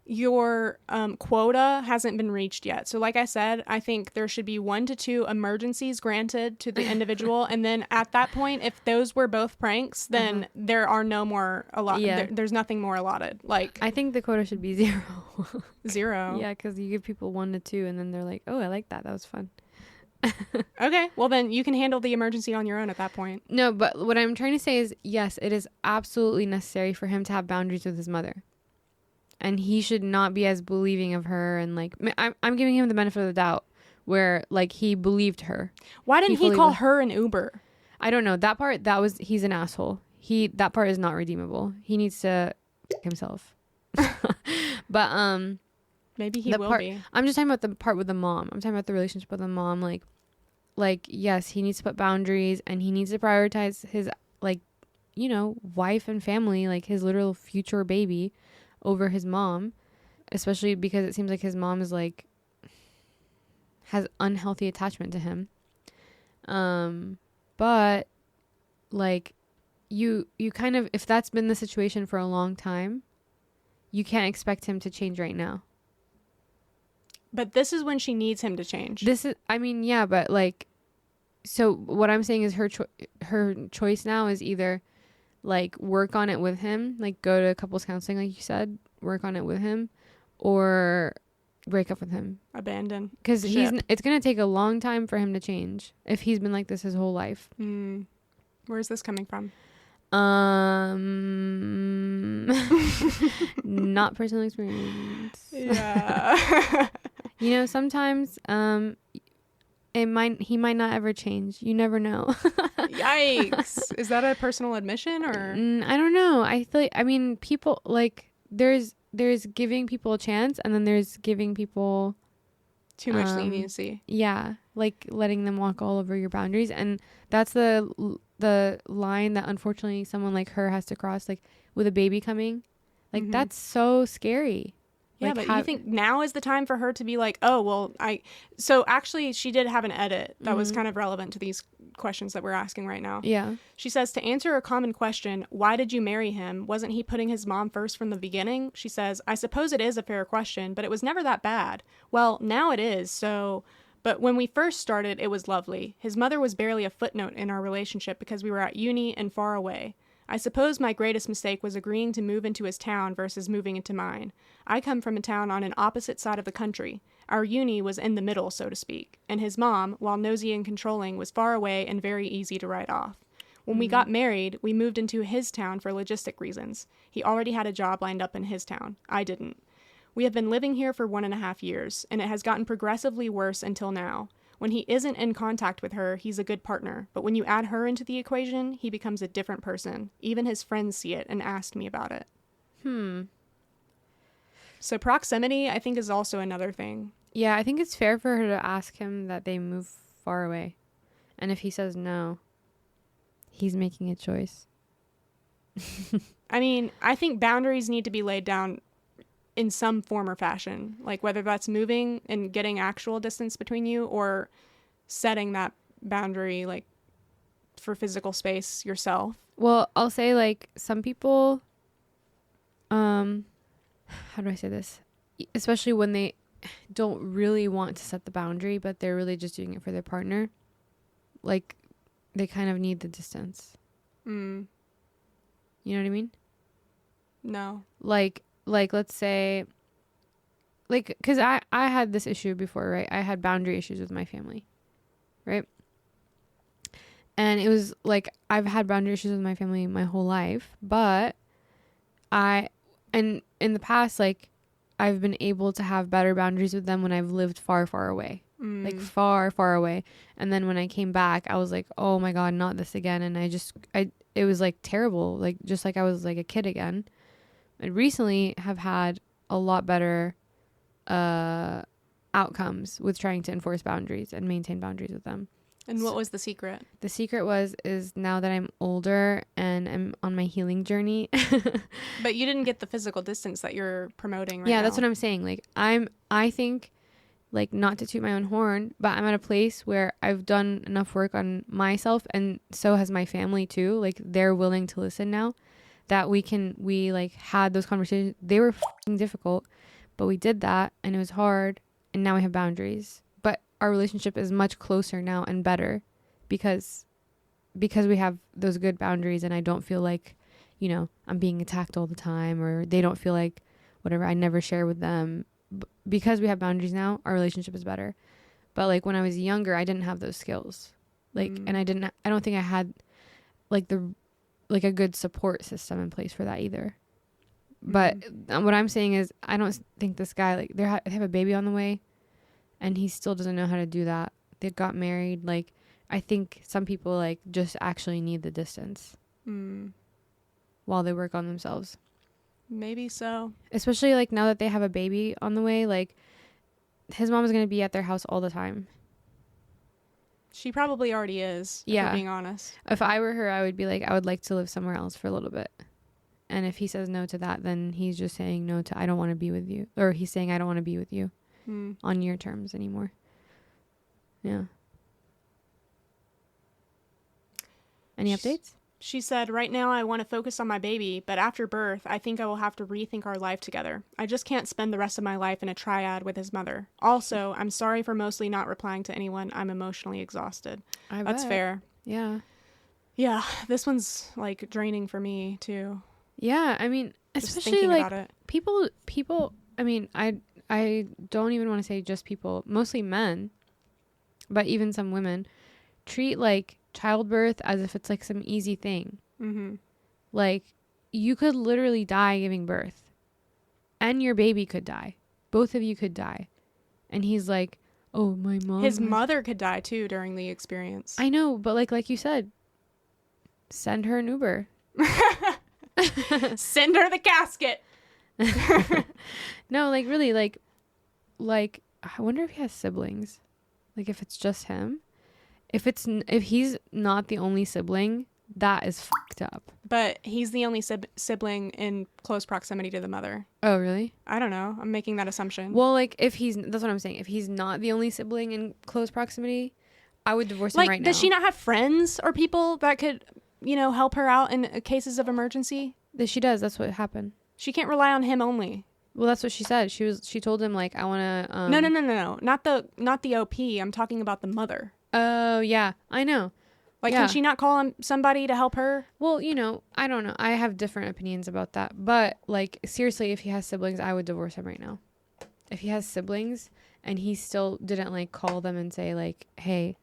your quota hasn't been reached yet. So like I said, I think there should be 1 to 2 emergencies granted to the individual. And then at that point, if those were both pranks, then there are no more allotted. Yeah. There's nothing more allotted. Like, I think the quota should be 0. 0? Yeah, because you give people 1 to 2 and then they're like, oh, I like that. That was fun. Okay, well then you can handle the emergency on your own at that point. No, but what I'm trying to say is, yes, it is absolutely necessary for him to have boundaries with his mother. And he should not be as believing of her. And like, I'm giving him the benefit of the doubt where like he believed her. Why didn't he call her an Uber? I don't know. That part, he's an asshole. That part is not redeemable. He needs to himself. But Maybe he will be. I'm just talking about the part with the mom. I'm talking about the relationship with the mom. Like, yes, he needs to put boundaries and he needs to prioritize his, like, wife and family, like his literal future baby over his mom, especially because it seems like his mom is like, has unhealthy attachment to him. But like you kind of, if that's been the situation for a long time, you can't expect him to change right now. But this is when she needs him to change. Yeah, but like, so what I'm saying is her choice now is either like work on it with him, like go to couples counseling, like you said, work on it with him, or break up with him. Abandon. Because it's going to take a long time for him to change if he's been like this his whole life. Where's this coming from? Not personal experience. Yeah. Sometimes he might not ever change. You never know. Yikes. Is that a personal admission or? I don't know. I feel like, people like there's giving people a chance, and then there's giving people too much leniency. Yeah, like letting them walk all over your boundaries, and that's the line that unfortunately someone like her has to cross, like with a baby coming. Like that's so scary. Yeah, like, but you think now is the time for her to be like, oh, well, so actually she did have an edit that was kind of relevant to these questions that we're asking right now. Yeah. She says, to answer a common question, why did you marry him? Wasn't he putting his mom first from the beginning? She says, I suppose it is a fair question, but it was never that bad. Well, now it is, so... But when we first started, it was lovely. His mother was barely a footnote in our relationship because we were at uni and far away. I suppose my greatest mistake was agreeing to move into his town versus moving into mine. I come from a town on an opposite side of the country. Our uni was in the middle, so to speak, and his mom, while nosy and controlling, was far away and very easy to write off. When we got married, we moved into his town for logistic reasons. He already had a job lined up in his town. I didn't. We have been living here for 1.5 years, and it has gotten progressively worse until now. When he isn't in contact with her, he's a good partner, but when you add her into the equation, he becomes a different person. Even his friends see it and ask me about it. So proximity, I think, is also another thing. Yeah, I think it's fair for her to ask him that they move far away. And if he says no, he's making a choice. I think boundaries need to be laid down in some form or fashion, like whether that's moving and getting actual distance between you or setting that boundary like for physical space yourself. Well, I'll say like some people, how do I say this? Especially when they don't really want to set the boundary, but they're really just doing it for their partner. Like they kind of need the distance. You know what I mean? No. Like let's say, like, because I had this issue before, right? I had boundary issues with my family, right? And it was like I've had boundary issues with my family my whole life, but and in the past, like I've been able to have better boundaries with them when I've lived far, far away, like far, far away. And then when I came back, I was like, oh my God, not this again. And it was like terrible, like just like I was like a kid again. I recently have had a lot better outcomes with trying to enforce boundaries and maintain boundaries with them. And what was the secret? The secret is now that I'm older and I'm on my healing journey. But you didn't get the physical distance that you're promoting right now. Yeah, that's what I'm saying. Like I think, like, not to toot my own horn, but I'm at a place where I've done enough work on myself, and so has my family too. Like they're willing to listen now. That we like had those conversations. They were f***ing difficult, but we did that and it was hard, and now we have boundaries. But our relationship is much closer now and better because we have those good boundaries, and I don't feel like, I'm being attacked all the time, or they don't feel like whatever, I never share with them. Because we have boundaries now, our relationship is better. But like when I was younger, I didn't have those skills. Like, and I don't think I had like a good support system in place for that either. But what I'm saying is, I don't think this guy, like, they have a baby on the way, and he still doesn't know how to do that. They got married. Like, I think some people like just actually need the distance while they work on themselves. Maybe so. Especially like now that they have a baby on the way, like his mom is going to be at their house all the time. She probably already is, if we're being honest. If I were her, I would be like, I would like to live somewhere else for a little bit. And if he says no to that, then he's just saying no to, I don't want to be with you. Or he's saying, I don't want to be with you on your terms anymore. Yeah. Any updates? She said, right now I want to focus on my baby, but after birth, I think I will have to rethink our life together. I just can't spend the rest of my life in a triad with his mother. Also, I'm sorry for mostly not replying to anyone. I'm emotionally exhausted. That's fair. Yeah. Yeah, this one's like draining for me too. Yeah, I mean, especially like people, I mean, I don't even want to say just people, mostly men, but even some women treat like childbirth as if it's like some easy thing. Like you could literally die giving birth and your baby could die. Both of you could die. And he's like, oh, my mom. His mother could die too during the experience. I know, but like you said, send her an Uber. Send her the casket. No, like really, like I wonder if he has siblings. Like if it's just him. If he's not the only sibling, that is fucked up. But he's the only sibling in close proximity to the mother. Oh, really? I don't know. I'm making that assumption. Well, like that's what I'm saying. If he's not the only sibling in close proximity, I would divorce him right now. Does she not have friends or people that could, help her out in cases of emergency? She does. That's what happened. She can't rely on him only. Well, that's what she said. She told him like, I want to. No. Not the OP. I'm talking about the mother. Oh, yeah. I know. Like, can she not call him somebody to help her? Well, I don't know. I have different opinions about that. But, like, seriously, if he has siblings, I would divorce him right now. If he has siblings and he still didn't, like, call them and say, like, hey,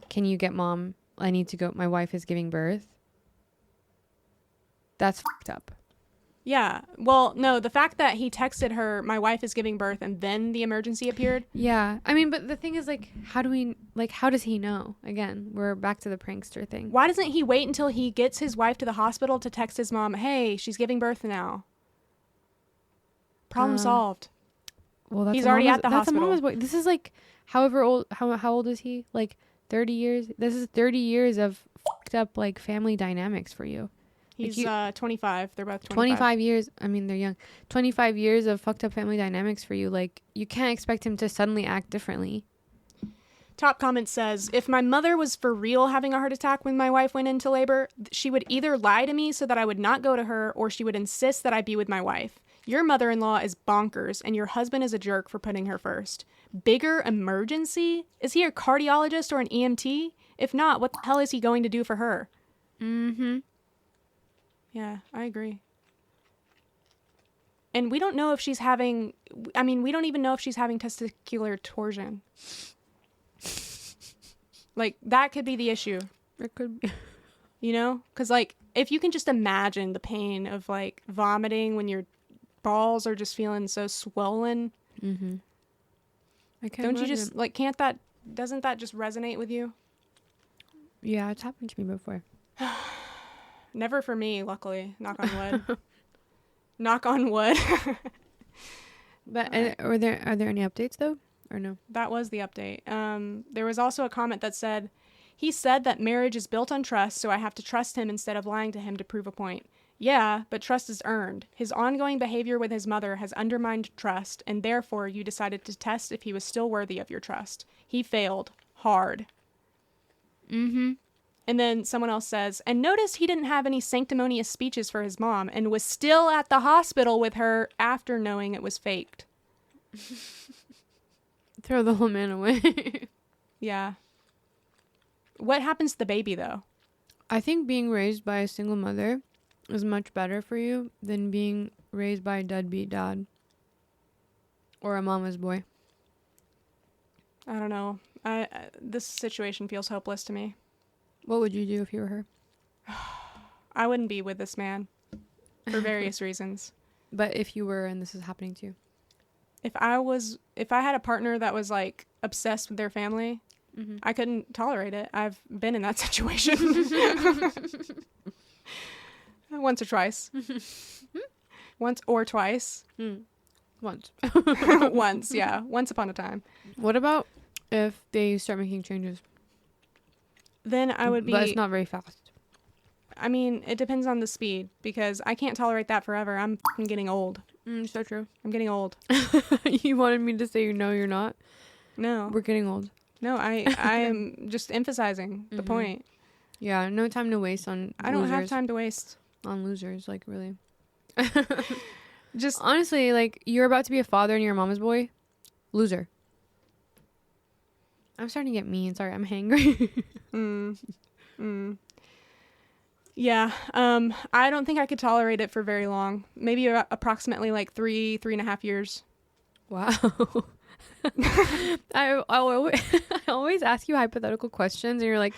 can you get mom? I need to go. My wife is giving birth. That's fucked up. Yeah. Well, no, the fact that he texted her, my wife is giving birth, and then the emergency appeared. Yeah. I mean, but the thing is, like, how does he know? Again, we're back to the prankster thing. Why doesn't he wait until he gets his wife to the hospital to text his mom, hey, she's giving birth now? Problem solved. Well, he's already at the hospital. That's a mama's boy. This is like, however old, how old is he? Like 30 years? This is 30 years of fucked up, like, family dynamics for you. He's 25. They're both 25. 25 years. I mean, they're young. 25 years of fucked up family dynamics for you. Like, you can't expect him to suddenly act differently. Top comment says, if my mother was for real having a heart attack when my wife went into labor, she would either lie to me so that I would not go to her, or she would insist that I be with my wife. Your mother-in-law is bonkers, and your husband is a jerk for putting her first. Bigger emergency? Is he a cardiologist or an EMT? If not, what the hell is he going to do for her? Mm-hmm. Yeah, I agree. And we don't know if she's having... I mean, we don't even know if she's having testicular torsion. Like, that could be the issue. It could be. Because, like, if you can just imagine the pain of, like, vomiting when your balls are just feeling so swollen. Mm-hmm. I can't Don't you just, like, doesn't that just resonate with you? Yeah, it's happened to me before. Never for me, luckily. Knock on wood. Knock on wood. But are there any updates though, or no? That was the update. There was also a comment that said, he said that marriage is built on trust, so I have to trust him instead of lying to him to prove a point. Yeah, but trust is earned. His ongoing behavior with his mother has undermined trust, and therefore you decided to test if he was still worthy of your trust. He failed. Hard. Mm-hmm. And then someone else says, and notice he didn't have any sanctimonious speeches for his mom and was still at the hospital with her after knowing it was faked. Throw the whole man away. Yeah. What happens to the baby, though? I think being raised by a single mother is much better for you than being raised by a deadbeat dad or a mama's boy. I don't know. This situation feels hopeless to me. What would you do if you were her? I wouldn't be with this man for various reasons. But if you were and this is happening to you? If I had a partner that was like obsessed with their family, mm-hmm. I couldn't tolerate it. I've been in that situation. Once or twice. Once or twice. Once. Once, yeah. Once upon a time. What about if they start making changes? Then I would be... But it's not very fast. I mean, it depends on the speed, because I can't tolerate that forever. I'm f***ing getting old. So true. I'm getting old. You wanted me to say no, you're not? No. We're getting old. No, I am just emphasizing the point. Yeah, no time to waste on I don't have time to waste. On losers, like, really. Just honestly, like, you're about to be a father and you're a mama's boy. Loser. I'm starting to get mean. Sorry, I'm hangry. Yeah. I don't think I could tolerate it for very long. Maybe approximately like 3.5 years. Wow. I always ask you hypothetical questions and you're like,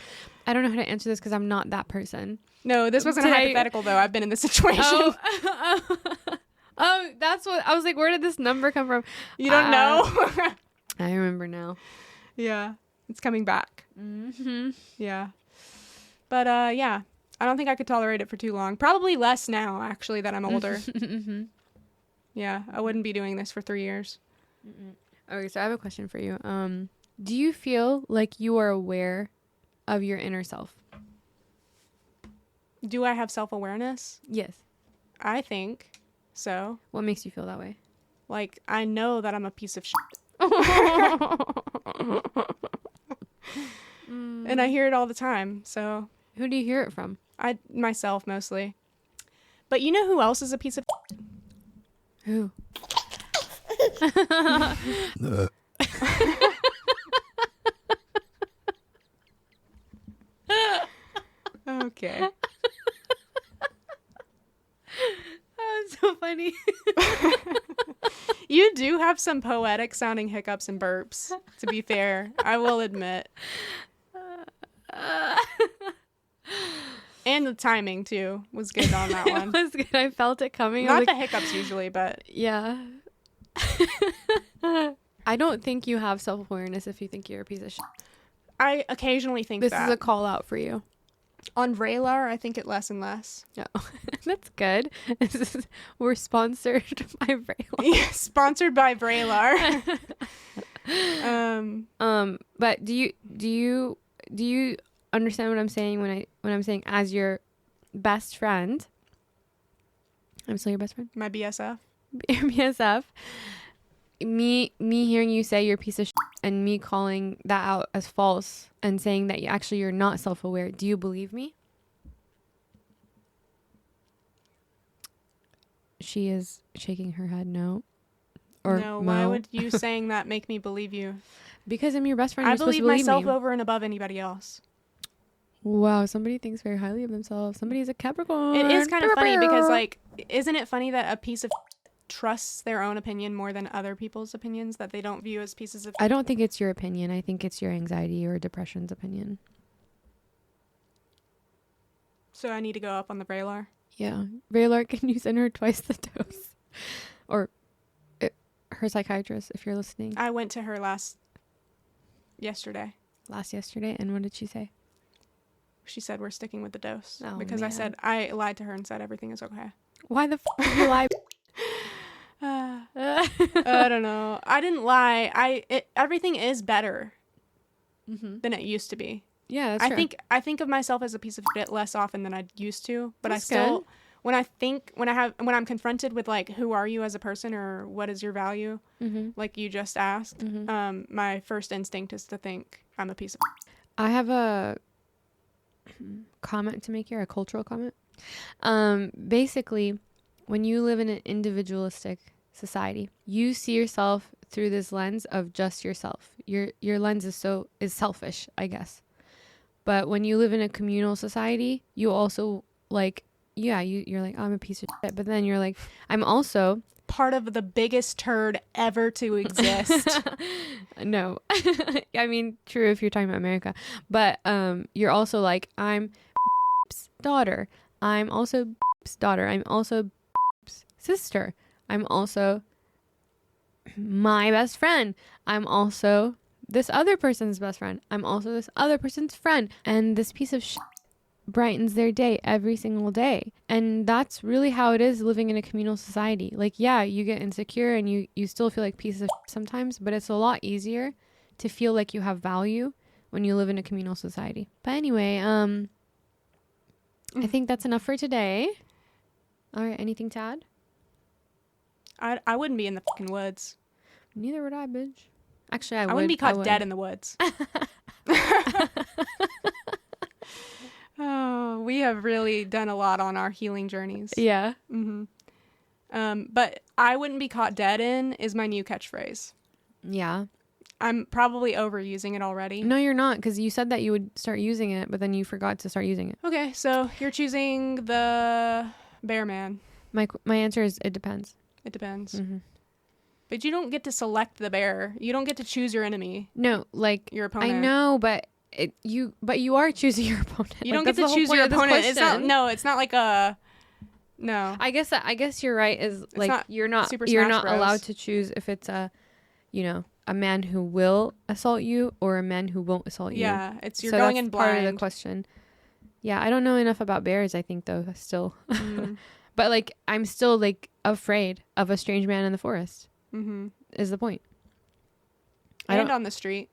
I don't know how to answer this because I'm not that person. No, this wasn't hypothetical though. I've been in this situation. Oh, that's what I was like. Where did this number come from? You don't know? I remember now. Yeah, it's coming back. Yeah, but yeah, I don't think I could tolerate it for too long. Probably less now, actually, that I'm older. Yeah, I wouldn't be doing this for 3 years. Okay, so I have a question for you. Do you feel like you are aware of your inner self? Do I have self-awareness? Yes. I think so. What makes you feel that way? Like, I know that I'm a piece of shit. And I hear it all the time, so. Who do you hear it from? Myself, mostly. But you know who else is a piece of shit? Who? Okay. That's so funny. You do have some poetic sounding hiccups and burps, to be fair. I will admit. And the timing, too, was good on that one. It was good. I felt it coming. Not the hiccups usually, but... Yeah. I don't think you have self-awareness if you think you're a piece of shit. I occasionally think this that. Is a call out for you. On Vraylar, I think it less and less. Oh, that's good. We're sponsored by Vraylar. Yeah, sponsored by Vraylar. But do you understand what I'm saying when I'm saying as your best friend? I'm still your best friend. My BSF. Your BSF. Me hearing you say you're a piece of shit and me calling that out as false and saying that you're not self-aware. Do you believe me? She is shaking her head no. Or no, Mo. why would you saying that make me believe you? Because I'm your best friend. I You're supposed to believe myself me. over and above anybody else. Wow, somebody thinks very highly of themselves. Somebody's a Capricorn. It is kind of funny because, like, isn't it funny that a piece of trusts their own opinion more than other people's opinions that they don't view as pieces of... I don't think it's your opinion. I think it's your anxiety or depression's opinion. So I need to go up on the Vraylar? Yeah. Vraylar, can you send her twice the dose? Or her psychiatrist, if you're listening. I went to her last yesterday. And what did she say? She said we're sticking with the dose. Oh, because man. I lied to her and said everything is okay. Why the did you lie? I don't know. I didn't lie. Everything is better than it used to be. Yeah, that's true. I think of myself as a piece of shit less often than I used to, but that's I still good. when I'm confronted with like who are you as a person or what is your value, like you just asked, my first instinct is to think I'm a piece of shit. I have a comment to make here, a cultural comment. Basically, when you live in an individualistic society, you see yourself through this lens of just yourself. Your lens is selfish, I guess. But when you live in a communal society, you also like, yeah, you're like, I'm a piece of shit. But then you're like, I'm also part of the biggest turd ever to exist. No. I mean, true if you're talking about America. But you're also like, I'm daughter. I'm also daughter. I'm also sister. I'm also my best friend. I'm also this other person's best friend. I'm also this other person's friend. And this piece of shit brightens their day every single day. And that's really how it is living in a communal society. Like, yeah, you get insecure and you still feel like pieces of sometimes, but it's a lot easier to feel like you have value when you live in a communal society. But anyway, I think that's enough for today. All right, anything to add? I wouldn't be in the fucking woods. Neither would I, bitch. Actually, I would. I wouldn't be caught dead in the woods. Oh, we have really done a lot on our healing journeys. Yeah. But I wouldn't be caught dead in is my new catchphrase. Yeah. I'm probably overusing it already. No, you're not, because you said that you would start using it, but then you forgot to start using it. Okay, so you're choosing the bear man. My answer is it depends. It depends. But you don't get to select the bear. You don't get to choose your enemy. No, like your opponent. I know, but you are choosing your opponent. You don't get to choose your opponent. It's not like a no. I guess you're right. Is like you're not Super Smash Bros. Allowed to choose if it's a man who will assault you or a man who won't assault you. Yeah, you're going in blind. Part of the question. Yeah, I don't know enough about bears. I think though still, but like I'm still like afraid of a strange man in the forest. Is the point. And on the street.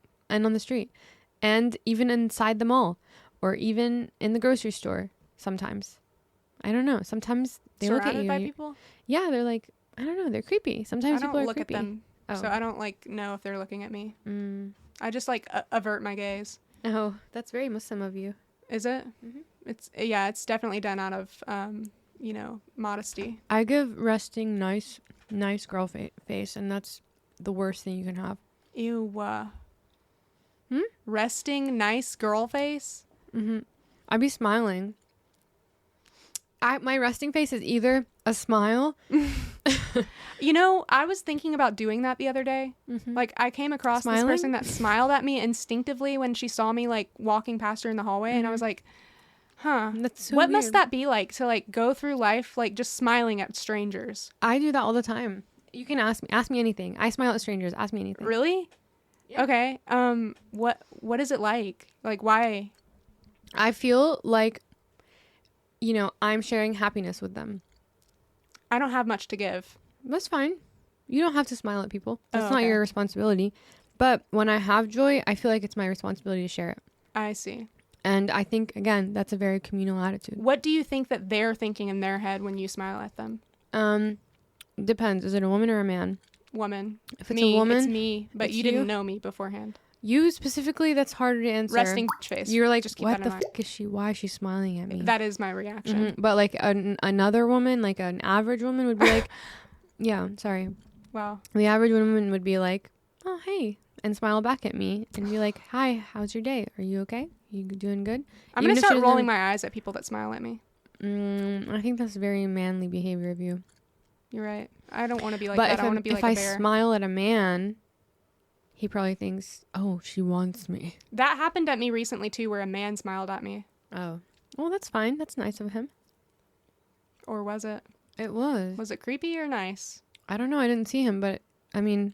And even inside the mall or even in the grocery store sometimes. I don't know. Sometimes they look at you. Surrounded by people? Yeah, they're like, I don't know. They're creepy. Sometimes people are look creepy. at them. Oh. So I don't know if they're looking at me. I just avert my gaze. Oh, that's very Muslim of you. Is it? It's definitely done out of, modesty. I give resting nice girl face, and that's the worst thing you can have. Ew. Resting nice girl face? I'd be smiling. My resting face is either a smile. I was thinking about doing that the other day. Like, I came across this person that smiled at me instinctively when she saw me, like, walking past her in the hallway, and I was like, that's so what weird. must that be like to, like, go through life, like, just smiling at strangers? I do that all the time. You can ask me anything. I smile at strangers. Ask me anything. Really? Yeah. Okay. What is it like? Like, why? I feel like, I'm sharing happiness with them. I don't have much to give. That's fine. You don't have to smile at people. That's not your responsibility. But when I have joy, I feel like it's my responsibility to share it. I see. And I think, again, that's a very communal attitude. What do you think that they're thinking in their head when you smile at them? Depends. Is it a woman or a man? Woman. If it's a woman, it's me. But you didn't know me beforehand. You specifically, that's harder to answer. Resting face. You're like, just keep what that the fuck is she? Why is she smiling at me? That is my reaction. But like another woman, like an average woman would be like, yeah, sorry. Wow. The average woman would be like, oh, hey, and smile back at me and be like, hi, how's your day? Are you okay? You doing good? I'm going to start rolling my eyes at people that smile at me. I think that's very manly behavior of you. You're right. I don't want to be like that. I want to be like a bear. If I smile at a man, he probably thinks, oh, she wants me. That happened at me recently, too, where a man smiled at me. Oh. Well, that's fine. That's nice of him. Or was it? It was. Was it creepy or nice? I don't know. I didn't see him, but, I mean,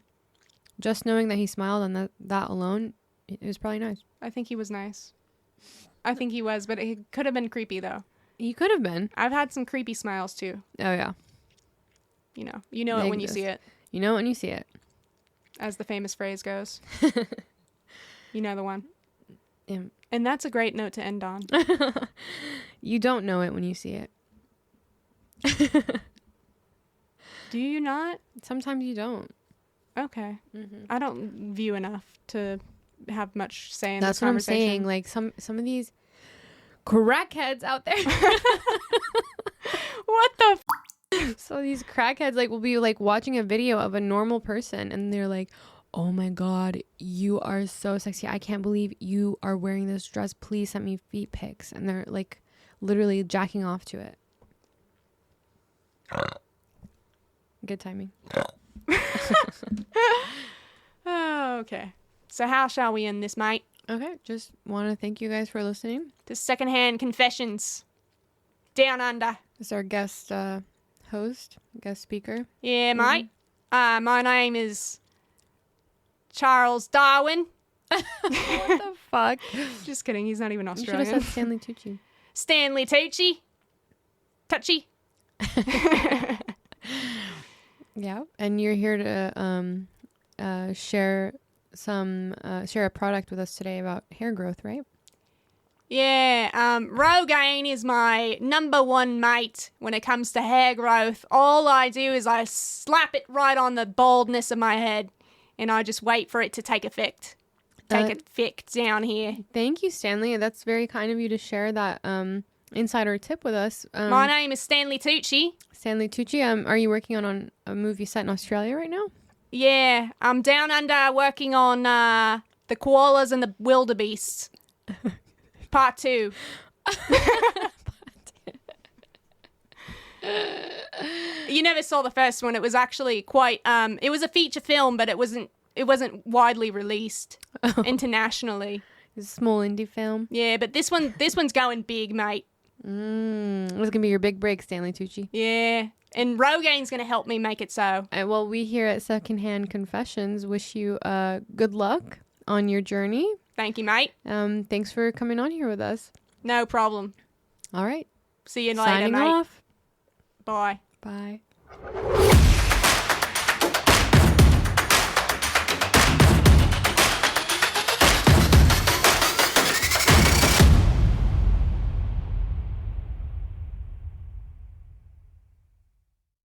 just knowing that he smiled and that alone, it was probably nice. I think he was nice. I think he was, but it could have been creepy, though. He could have been. I've had some creepy smiles, too. Oh, yeah. You know it when you see it. You know it when you see it. As the famous phrase goes. You know the one. Yeah. And that's a great note to end on. You don't know it when you see it. Do you not? Sometimes you don't. Okay. I don't view enough to have much say in this conversation. That's what I'm saying. Like some of these crackheads out there. What the So these crackheads will be watching a video of a normal person and they're like, oh my god, you are so sexy. I can't believe you are wearing this dress. Please send me feet pics. And they're literally jacking off to it. Good timing. Oh, okay. So how shall we end this, mate? Okay, just want to thank you guys for listening to Secondhand Confessions Down Under. This is our guest guest speaker. Yeah, mate. My name is Charles Darwin. What the fuck? Just kidding. He's not even Australian. You should have said Stanley Tucci. Stanley Tucci. Touchy. Yeah, and you're here to share a product with us today about hair growth, right? Yeah, Rogaine is my number one mate when it comes to hair growth. All I do is I slap it right on the baldness of my head, and I just wait for it to take effect. Down here. Thank you, Stanley. That's very kind of you to share that insider tip with us. My name is Stanley Tucci. Stanley Tucci, are you working on a movie set in Australia right now? Yeah, I'm down under working on the koalas and the wildebeests. Part 2. You never saw the first one. It was actually quite it was a feature film, but it wasn't widely released internationally. It's a small indie film. Yeah, but this one's going big, mate. This is gonna be your big break, Stanley Tucci. Yeah, and Rogaine's gonna help me make it so. Well, we here at Secondhand Confessions wish you good luck on your journey. Thank you, mate. Thanks for coming on here with us. No problem. All right. See you later, Signing mate. off. Bye. Bye.